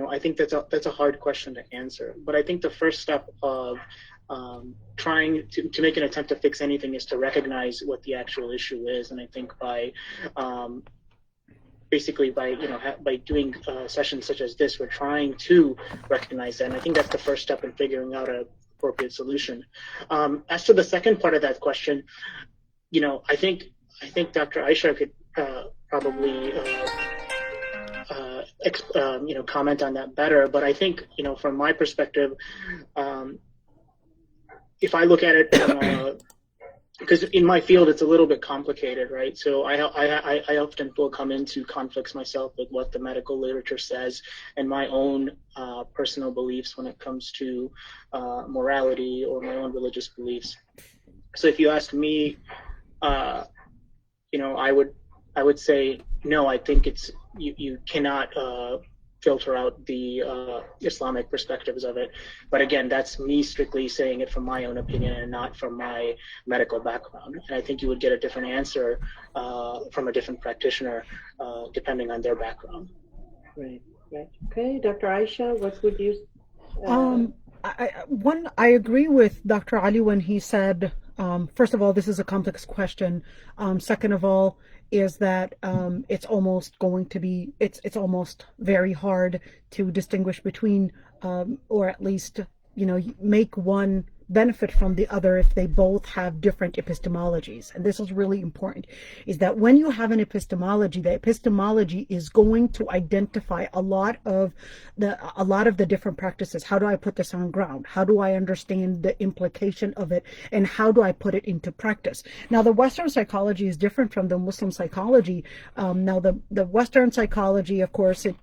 I think that's a hard question to answer. But I think the first step of trying to make an attempt to fix anything is to recognize what the actual issue is. And I think by basically by doing sessions such as this, we're trying to recognize that. And I think that's the first step in figuring out an appropriate solution. As to the second part of that question, I think Dr. Aysha could probably comment on that better. But I think from my perspective, if I look at it, because in my field it's a little bit complicated, right? So I often will come into conflicts myself with what the medical literature says and my own personal beliefs when it comes to morality or my own religious beliefs. So if you ask me, I would say no. I think it's you cannot filter out the Islamic perspectives of it. But again, that's me strictly saying it from my own opinion and not from my medical background. And I think you would get a different answer from a different practitioner depending on their background. Right. Okay, Dr. Aysha, what would you? I agree with Dr. Ali when he said, first of all, this is a complex question. Second of all, is that it's almost very hard to distinguish between, or at least, make one benefit from the other if they both have different epistemologies. And this is really important, is that when you have an epistemology, the epistemology is going to identify a lot of the different practices. How do I put this on ground? How do I understand the implication of it? And how do I put it into practice? Now, the Western psychology is different from the Muslim psychology. Now, the Western psychology, of course, it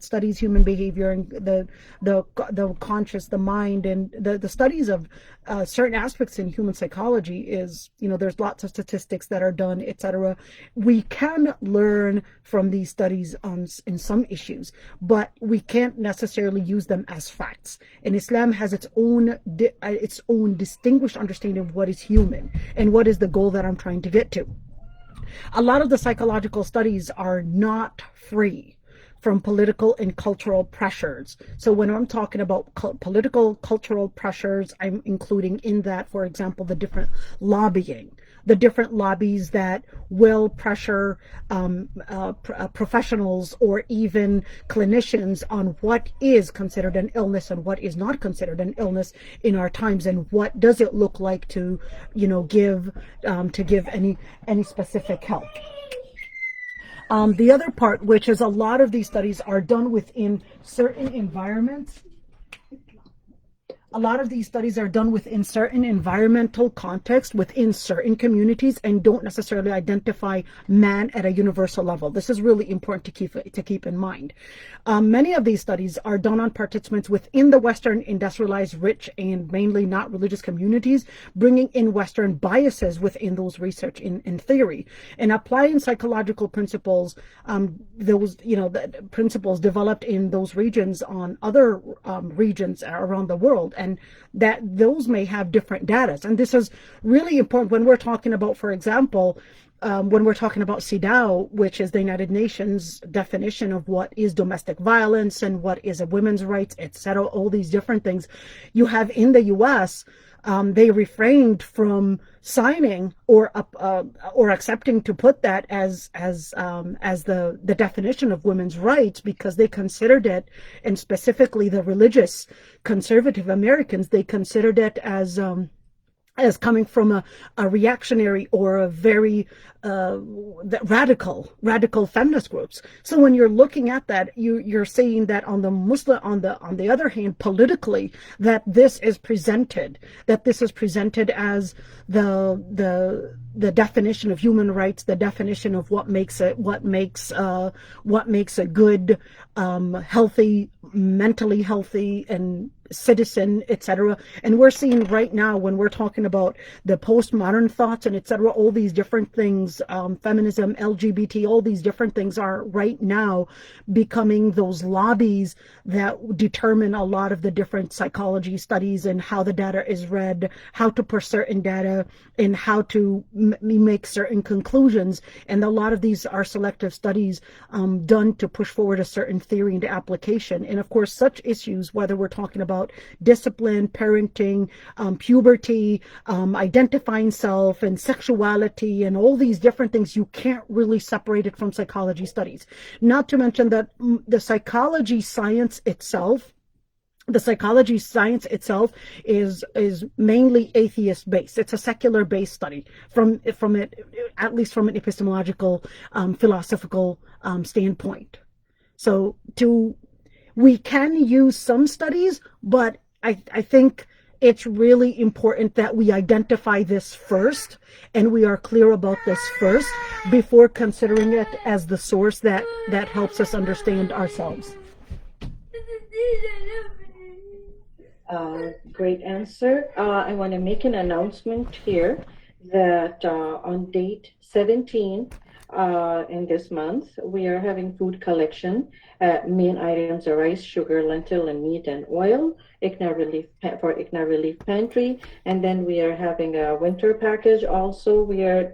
studies human behavior and the conscious, the mind, and the studies of certain aspects in human psychology is, there's lots of statistics that are done, etc. We can learn from these studies in some issues, but we can't necessarily use them as facts. And Islam has its own distinguished understanding of what is human and what is the goal that I'm trying to get to. A lot of the psychological studies are not free from political and cultural pressures. So when I'm talking about political, cultural pressures, I'm including in that, for example, the different lobbies that will pressure professionals or even clinicians on what is considered an illness and what is not considered an illness in our times, and what does it look like to, give any specific help. The other part, which is a lot of these studies are done within certain environments. a lot of these studies are done within certain environmental context, within certain communities, and don't necessarily identify man at a universal level. This is really important to keep in mind. Many of these studies are done on participants within the Western industrialized, rich, and mainly not religious communities, bringing in Western biases within those research in theory, and applying psychological principles, the principles developed in those regions on other regions around the world, and that those may have different data. And this is really important when we're talking about, for example, when we're talking about CEDAW, which is the United Nations definition of what is domestic violence and what is a women's rights, etc., all these different things, you have in the U.S., they refrained from signing or accepting to put that as the definition of women's rights, because they considered it, and specifically the religious conservative Americans, they considered it as coming from a reactionary or a very radical feminist groups. So when you're looking at that, you're seeing that on the other hand, politically, that this is presented as the definition of human rights, the definition of what makes a good, healthy, mentally healthy, and citizen, etc. And we're seeing right now, when we're talking about the postmodern thoughts and etc., all these different things, feminism, LGBT, all these different things are right now becoming those lobbies that determine a lot of the different psychology studies and how the data is read, how to put certain data, and how to make certain conclusions. And a lot of these are selective studies done to push forward a certain theory into application. And of course, such issues, whether we're talking about discipline, parenting, puberty, identifying self, and sexuality, and all these different things, you can't really separate it from psychology studies. Not to mention that the psychology science itself is mainly atheist based. It's a secular based study from it, at least from an epistemological, philosophical standpoint. So we can use some studies, but I think it's really important that we identify this first, and we are clear about this first before considering it as the source that helps us understand ourselves. Great answer. I want to make an announcement here that on date 17 in this month, we are having food collection. Main items are rice, sugar, lentil, and meat and oil for ICNA Relief Pantry. And then we are having a winter package. Also, we are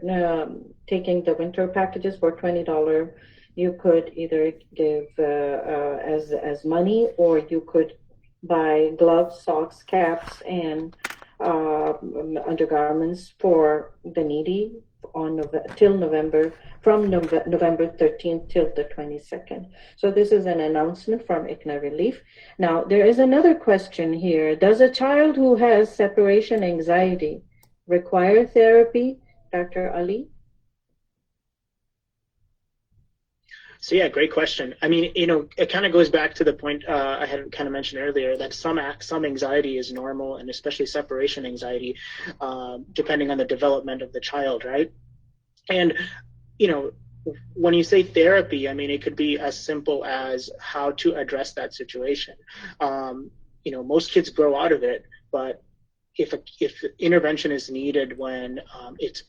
taking the winter packages for $20. You could either give as money, or you could buy gloves, socks, caps, and undergarments for the needy from November 13th till the 22nd. So this is an announcement from ICNA Relief. Now, there is another question here. Does a child who has separation anxiety require therapy, Dr. Ali? So yeah, great question. I mean, it kind of goes back to the point I had kind of mentioned earlier, that some anxiety is normal, and especially separation anxiety, depending on the development of the child, right? And when you say therapy, I mean, it could be as simple as how to address that situation. Most kids grow out of it, but if intervention is needed when it's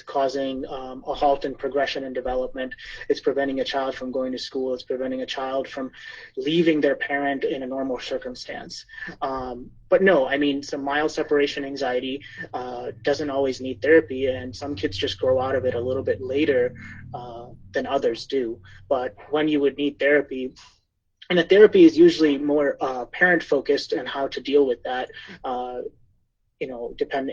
causing a halt in progression and development, it's preventing a child from going to school, it's preventing a child from leaving their parent in a normal circumstance. But no, I mean, some mild separation anxiety doesn't always need therapy, and some kids just grow out of it a little bit later than others do. But when you would need therapy, and the therapy is usually more parent focused, and how to deal with that,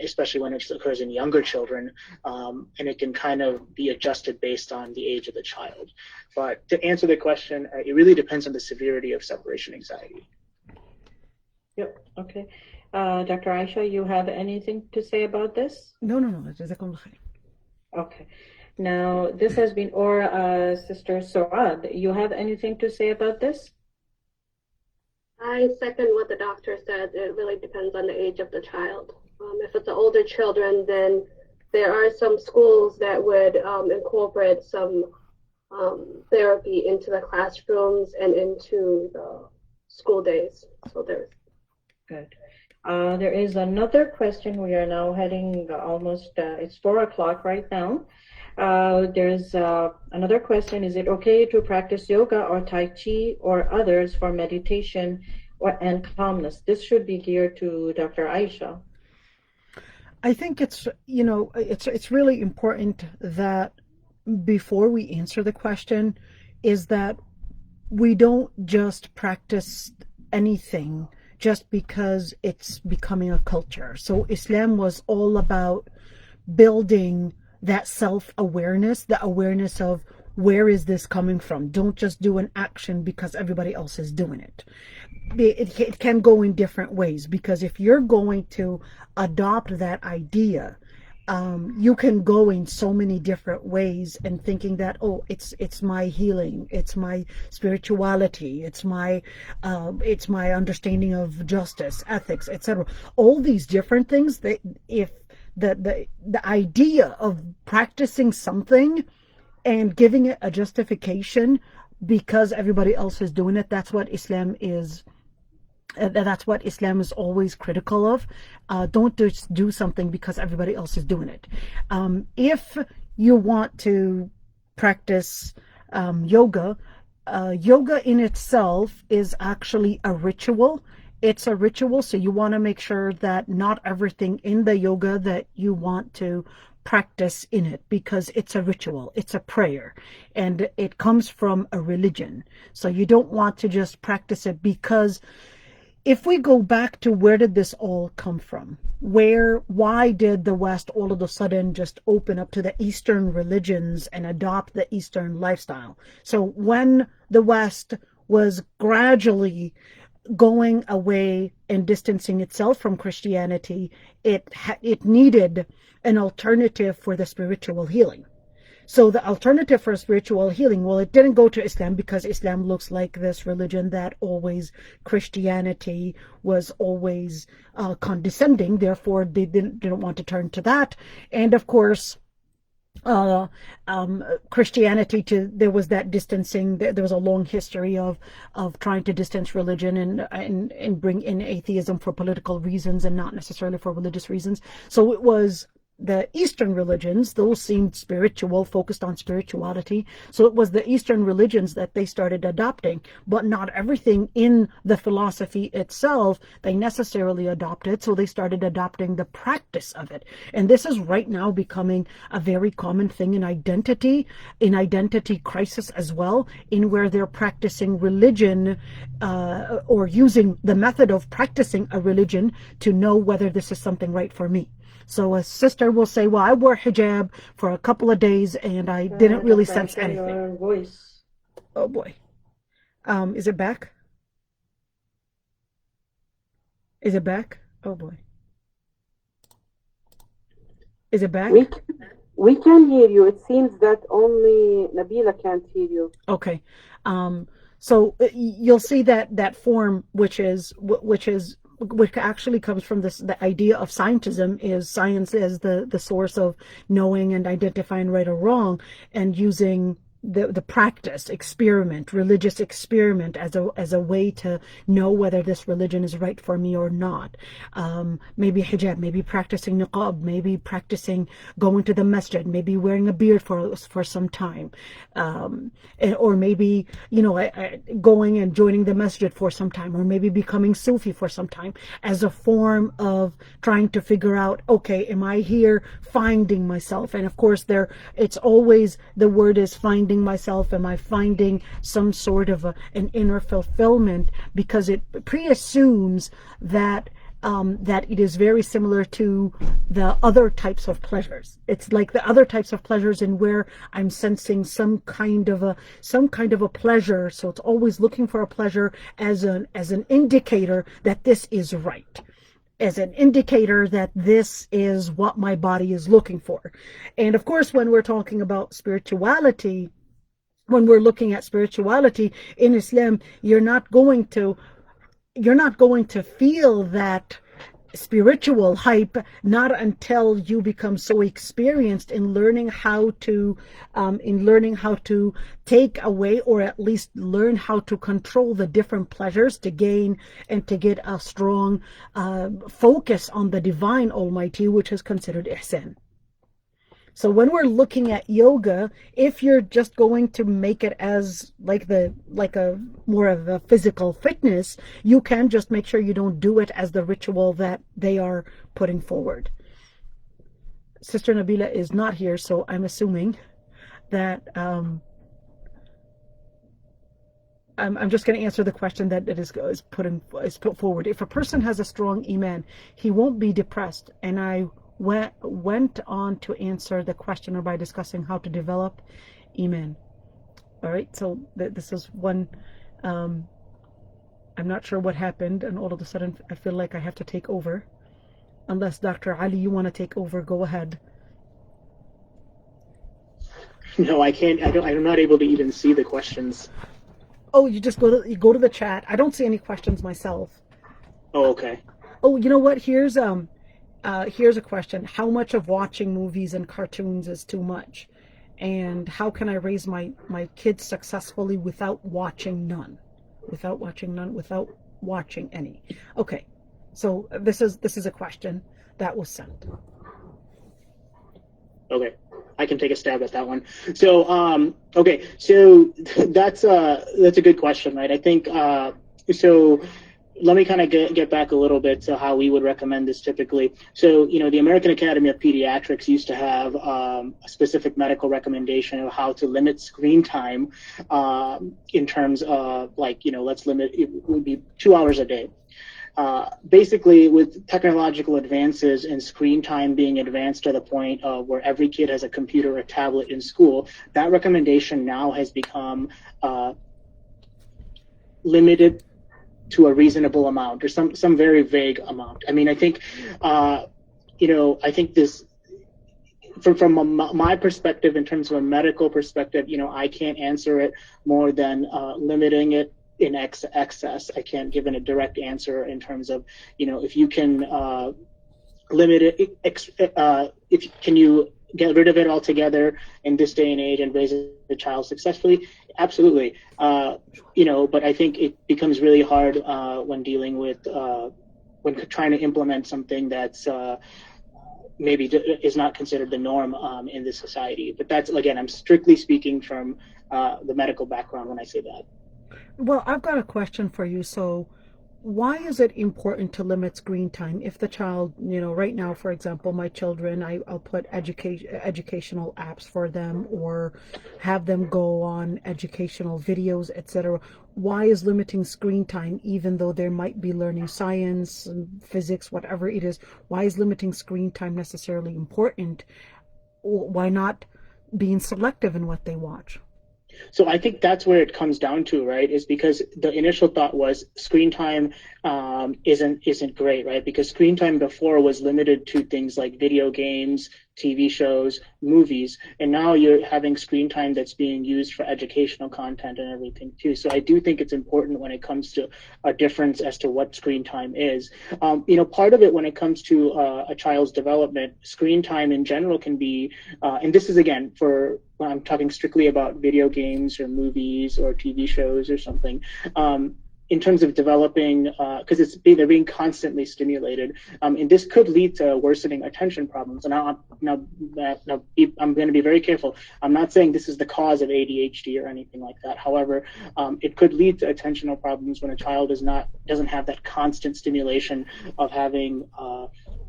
especially when it occurs in younger children, and it can kind of be adjusted based on the age of the child. But to answer the question, it really depends on the severity of separation anxiety. Yep. Okay. Dr. Aysha, you have anything to say about this? No. جزاكم الله خير. Okay. Now, this has been, or Sister Sorad, you have anything to say about this? I second what the doctor said. It really depends on the age of the child. If it's the older children, then there are some schools that would incorporate some therapy into the classrooms and into the school days. So there's Good. There is another question. We are now heading almost, it's 4 o'clock right now. There's another question. Is it okay to practice yoga or Tai Chi or others for meditation and calmness? This should be geared to Dr. Aisha. I think it's really important that before we answer the question is that we don't just practice anything just because it's becoming a culture. So Islam was all about building that self-awareness, the awareness of where is this coming from. Don't just do an action because everybody else is doing it. It can go in different ways, because if you're going to adopt that idea, you can go in so many different ways and thinking that, oh, it's my healing, it's my spirituality, it's my understanding of justice, ethics, etc. All these different things. That if the idea of practicing something and giving it a justification because everybody else is doing it, that's what Islam is. That's what Islam is always critical of. Don't just do something because everybody else is doing it. If you want to practice yoga, yoga in itself is actually a ritual. It's a ritual, so you want to make sure that not everything in the yoga that you want to practice in it, because it's a ritual, it's a prayer, and it comes from a religion. So you don't want to just practice it, because if we go back to where did this all come from? Why did the West all of a sudden just open up to the Eastern religions and adopt the Eastern lifestyle? So when the West was gradually going away and distancing itself from Christianity, it needed an alternative for the spiritual healing. So the alternative for spiritual healing, well, it didn't go to Islam, because Islam looks like this religion that always, Christianity was always condescending. Therefore, they didn't want to turn to that. And of course, Christianity, there was that distancing. There was a long history of trying to distance religion and bring in atheism for political reasons and not necessarily for religious reasons. So it was the Eastern religions, those seemed spiritual, focused on spirituality. So it was the Eastern religions that they started adopting, but not everything in the philosophy itself they necessarily adopted. So they started adopting the practice of it. And this is right now becoming a very common thing in identity crisis as well, in where they're practicing religion or using the method of practicing a religion to know whether this is something right for me. So a sister will say, well, I wore hijab for a couple of days and I didn't really sense anything. Your voice. Oh boy. Is it back? Is it back? Oh boy. Is it back? We can hear you. It seems that only Nabila can't hear you. Okay. So you'll see that form, which actually comes from the idea of scientism, is science as the source of knowing and identifying right or wrong, and using the practice, experiment, religious experiment as a way to know whether this religion is right for me or not. Maybe hijab, maybe practicing niqab, maybe practicing going to the masjid, maybe wearing a beard for some time, or maybe going and joining the masjid for some time, or maybe becoming Sufi for some time, as a form of trying to figure out, okay, am I here finding myself? And of course, it's always, the word is finding myself. Am I finding some sort of an inner fulfillment? Because it preassumes that it is very similar to the other types of pleasures. It's like the other types of pleasures in where I'm sensing some kind of a pleasure. So it's always looking for a pleasure as an indicator that this is right, as an indicator that this is what my body is looking for. And of course, when we're talking about spirituality, when we're looking at spirituality in Islam, you're not going to you're not going to feel that spiritual hype not until you become so experienced in learning how to take away, or at least learn how to control the different pleasures to gain and to get a strong focus on the divine almighty, which is considered ihsan. So when we're looking at yoga, if you're just going to make it as like a more of a physical fitness, you can just make sure you don't do it as the ritual that they are putting forward. Sister Nabila is not here, so I'm assuming that I'm just going to answer the question that is put forward. If a person has a strong iman, he won't be depressed. And I went on to answer the questioner by discussing how to develop iman. All right, so this is one. I'm not sure what happened, and all of a sudden I feel like I have to take over. Unless Dr. Ali, you want to take over, go ahead. No, I can't. I'm not able to even see the questions. Oh, you just go to the chat. I don't see any questions myself. Oh, okay. Oh, you know what? Here's a question. How much of watching movies and cartoons is too much? And how can I raise my kids successfully without watching none? Without watching any. Okay. So this is a question that was sent. Okay. I can take a stab at that one. So, okay. So that's a good question, right? I think, so let me kind of get back a little bit to how we would recommend this typically. So, the American Academy of Pediatrics used to have a specific medical recommendation of how to limit screen time in terms of let's limit, it would be 2 hours a day. Basically, with technological advances and screen time being advanced to the point of where every kid has a computer or tablet in school, that recommendation now has become limited to a reasonable amount, or some very vague amount. I mean, I think, I think this, from my perspective, in terms of a medical perspective, I can't answer it more than limiting it in excess. I can't give a direct answer in terms of, if you can limit it, can you get rid of it altogether in this day and age and raise a child successfully? Absolutely. But I think it becomes really hard when dealing with, when trying to implement something that's maybe is not considered the norm in this society. But that's, again, I'm strictly speaking from the medical background when I say that. Well, I've got a question for you. So why is it important to limit screen time if the child, right now, for example, my children, I'll put educational apps for them, or have them go on educational videos, etc. Why is limiting screen time, even though they might be learning science, physics, whatever it is, why is limiting screen time necessarily important? Why not being selective in what they watch? So I think that's where it comes down to, right? Is because the initial thought was screen time isn't great, right? Because screen time before was limited to things like video games, TV shows, movies, and now you're having screen time that's being used for educational content and everything too. So I do think it's important when it comes to a difference as to what screen time is. Part of it when it comes to a child's development, screen time in general can be, and this is again for when I'm talking strictly about video games or movies or TV shows or something. In terms of developing, because they're being constantly stimulated, and this could lead to worsening attention problems. And I'm going to be very careful. I'm not saying this is the cause of ADHD or anything like that. However, it could lead to attentional problems when a child doesn't have that constant stimulation of having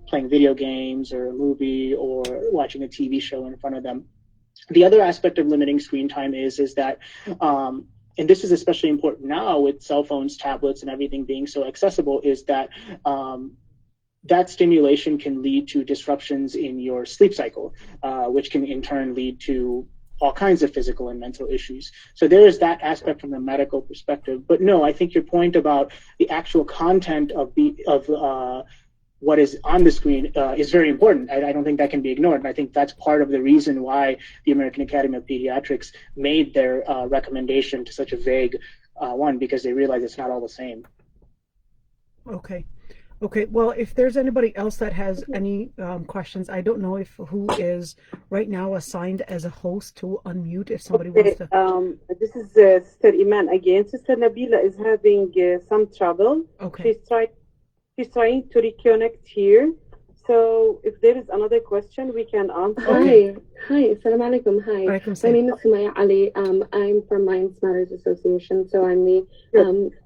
playing video games or a movie or watching a TV show in front of them. The other aspect of limiting screen time is that, and this is especially important now with cell phones, tablets, and everything being so accessible, is that that stimulation can lead to disruptions in your sleep cycle, which can in turn lead to all kinds of physical and mental issues. So there is that aspect from the medical perspective. But no, I think your point about the actual content of what is on the screen is very important. I don't think that can be ignored. And I think that's part of the reason why the American Academy of Pediatrics made their recommendation to such a vague one, because they realize it's not all the same. Okay. Okay, well, if there's anybody else that has any questions, I don't know if who is right now assigned as a host to unmute if somebody wants Okay, to. this is Sister Iman again. Sister Nabila is having some trouble. Okay. She's trying to reconnect here. So if there is another question, we can answer. Okay. Hi, assalamu alaikum. Hi, Alaikum my salam. name is Sumaya Ali. I'm from Minds Matters Association, so I'm the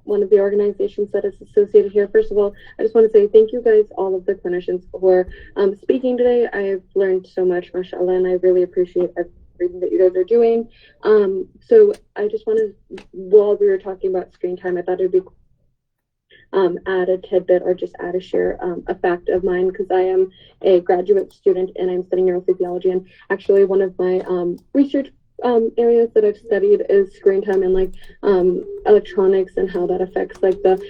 one of the organizations that is associated here. First of all, I just want to say thank you guys, all of the clinicians, for speaking today. I've learned so much, mashallah, and I really appreciate everything that you guys are doing. So I just wanted, while we were talking about screen time, I thought it'd be add a tidbit or just add a share a fact of mine, because I am a graduate student and I'm studying neurophysiology, and actually one of my research areas that I've studied is screen time and like electronics and how that affects like the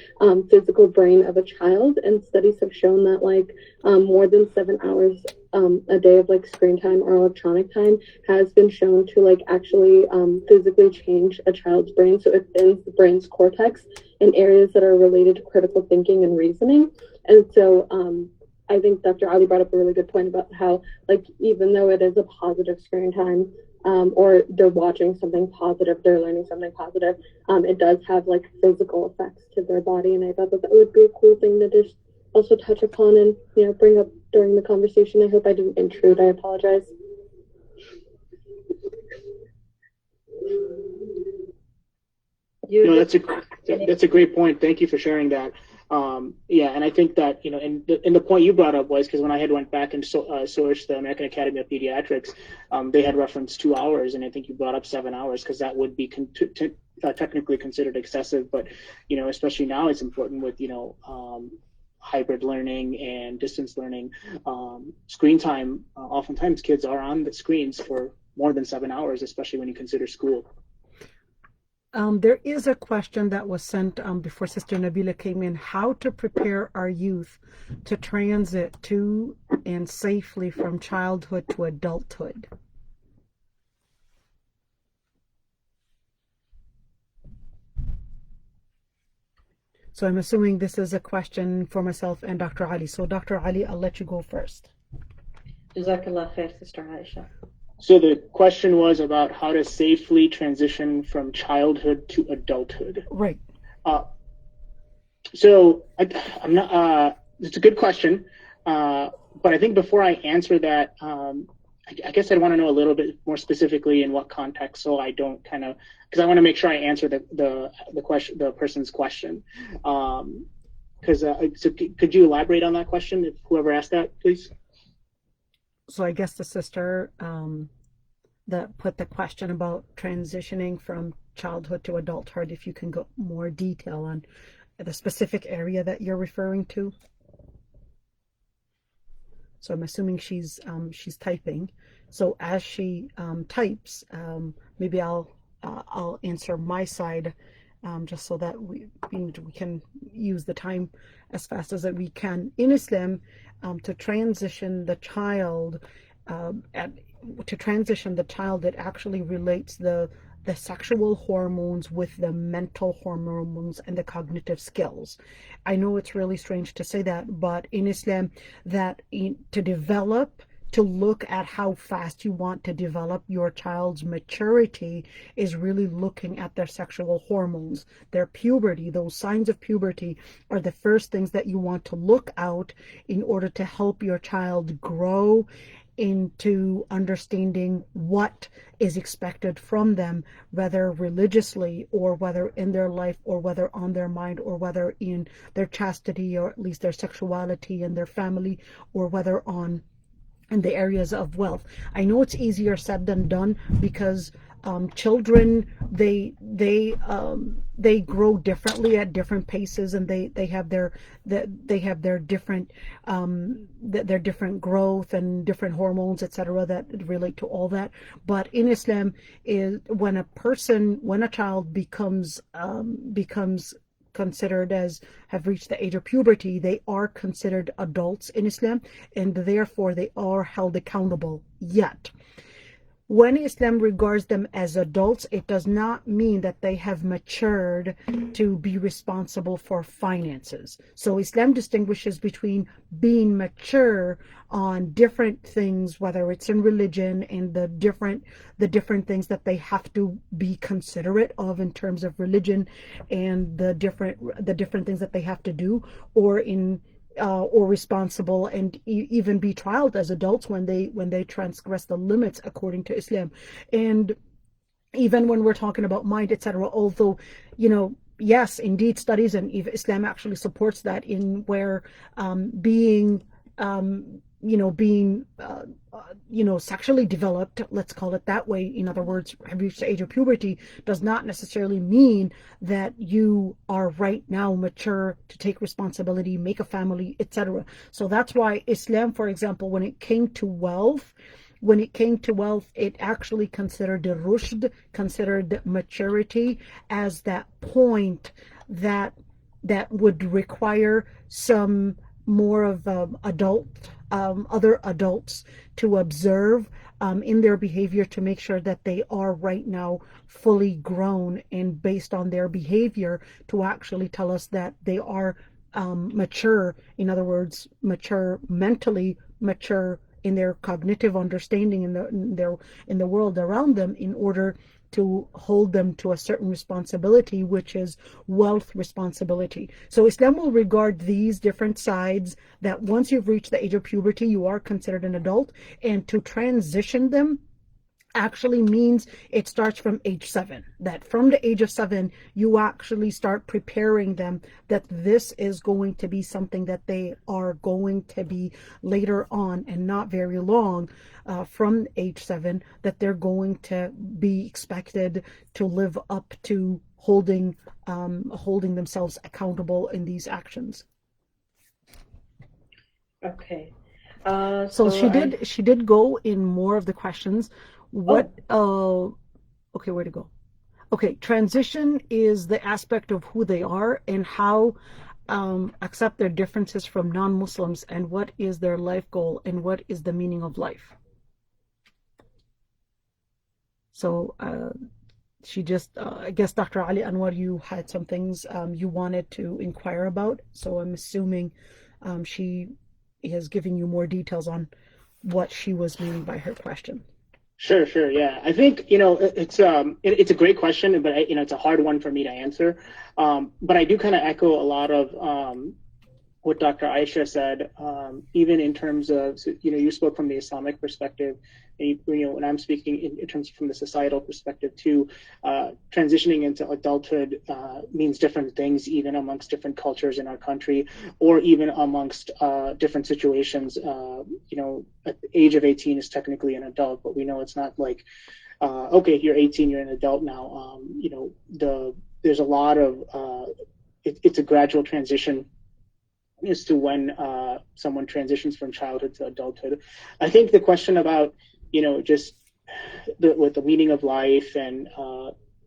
physical brain of a child. And studies have shown that like more than 7 hours a day of like screen time or electronic time has been shown to like actually physically change a child's brain. So it thins the brain's cortex in areas that are related to critical thinking and reasoning. And so I think Dr. Ali brought up a really good point about how like even though it is a positive screen time, or they're watching something positive, they're learning something positive, it does have like physical effects to their body. And I thought that that would be a cool thing to just also touch upon and bring up during the conversation. I hope I didn't intrude. I apologize. No, that's a great point. Thank you for sharing that. Yeah, and I think that and the point you brought up was because when I had went back and sourced the American Academy of Pediatrics, they had referenced 2 hours, and I think you brought up 7 hours because that would be technically considered excessive. But especially now, it's important with hybrid learning and distance learning. Screen time. Oftentimes, kids are on the screens for more than 7 hours, especially when you consider school. There is a question that was sent before Sister Nabila came in: how to prepare our youth to transit to and safely from childhood to adulthood. So I'm assuming this is a question for myself and Dr. Ali. So Dr. Ali, I'll let you go first. Jazakallah khair, Sister Aysha. So the question was about how to safely transition from childhood to adulthood. Right. So I'm not. It's a good question, but I think before I answer that, I guess I'd want to know a little bit more specifically in what context, so I don't because I want to make sure I answer the question, the person's question. So could you elaborate on that question, if whoever asked that, please? So I guess the sister that put the question about transitioning from childhood to adulthood, if you can go more detail on the specific area that you're referring to. So I'm assuming she's typing. So as she types, maybe I'll answer my side, just so that we can use the time as fast as we can. In Islam, to transition the child, it actually relates the sexual hormones with the mental hormones and the cognitive skills. I know it's really strange to say that, but in Islam, to look at how fast you want to develop your child's maturity is really looking at their sexual hormones. Their puberty, those signs of puberty, are the first things that you want to look out in order to help your child grow into understanding what is expected from them, whether religiously or whether in their life or whether on their mind or whether in their chastity or at least their sexuality and their family, or whether in the areas of wealth. I know it's easier said than done because children, they grow differently at different paces, and they have their different their different growth and different hormones, etc., that relate to all that. But in Islam, is when a child becomes considered as have reached the age of puberty, they are considered adults in Islam, and therefore they are held accountable. Yet when Islam regards them as adults, it does not mean that they have matured to be responsible for finances. So Islam distinguishes between being mature on different things, whether it's in religion and the different things that they have to be considerate of in terms of religion, and the different things that they have to do, or in or responsible, and even be trialed as adults when they transgress the limits according to Islam. And even when we're talking about mind, etc., although, yes, indeed, studies and Islam actually supports that, in where being being sexually developed, let's call it that way, in other words, have reached the age of puberty, does not necessarily mean that you are right now mature to take responsibility, make a family, etc. So that's why Islam, for example, when it came to wealth, it actually considered the rushd, considered maturity, as that point that would require some more of other adults to observe in their behavior, to make sure that they are right now fully grown, and based on their behavior to actually tell us that they are mature. In other words, mature mentally, mature in their cognitive understanding in the world around them, in order to hold them to a certain responsibility, which is wealth responsibility. So Islam will regard these different sides, that once you've reached the age of puberty, you are considered an adult, and to transition them actually means it starts from age 7. That from the age of 7, you actually start preparing them that this is going to be something that they are going to be later on, and not very long from age 7, that they're going to be expected to live up to holding themselves accountable in these actions. Okay. So she did go in more of the questions. Okay, where to go? Okay, transition is the aspect of who they are, and how accept their differences from non-Muslims, and what is their life goal, and what is the meaning of life. So she just, I guess, Dr. Ali Anwar, you had some things you wanted to inquire about. So I'm assuming she is giving you more details on what she was meaning by her question. Sure, yeah. I think it's a great question, but it's a hard one for me to answer. But I do kind of echo a lot of what Dr. Aysha said, even in terms of, you spoke from the Islamic perspective, and when I'm speaking in terms from the societal perspective too, transitioning into adulthood means different things, even amongst different cultures in our country, or even amongst different situations. At the age of 18 is technically an adult, but we know it's not like, okay, you're 18, you're an adult now. There's a lot of, it's a gradual transition as to when someone transitions from childhood to adulthood. I think the question about, just with the meaning of life, and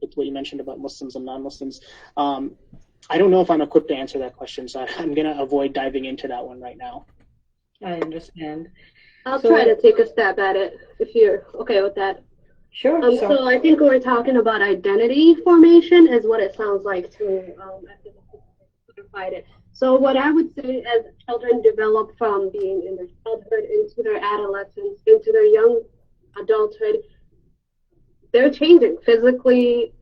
with what you mentioned about Muslims and non-Muslims, I don't know if I'm equipped to answer that question, so I'm going to avoid diving into that one right now. I understand. I'll try to take a stab at it, if you're okay with that. Sure. So I think we're talking about identity formation, is what it sounds like to me. I think I clarified it. So what I would say, as children develop from being in their childhood into their adolescence, into their young adulthood, they're changing physically,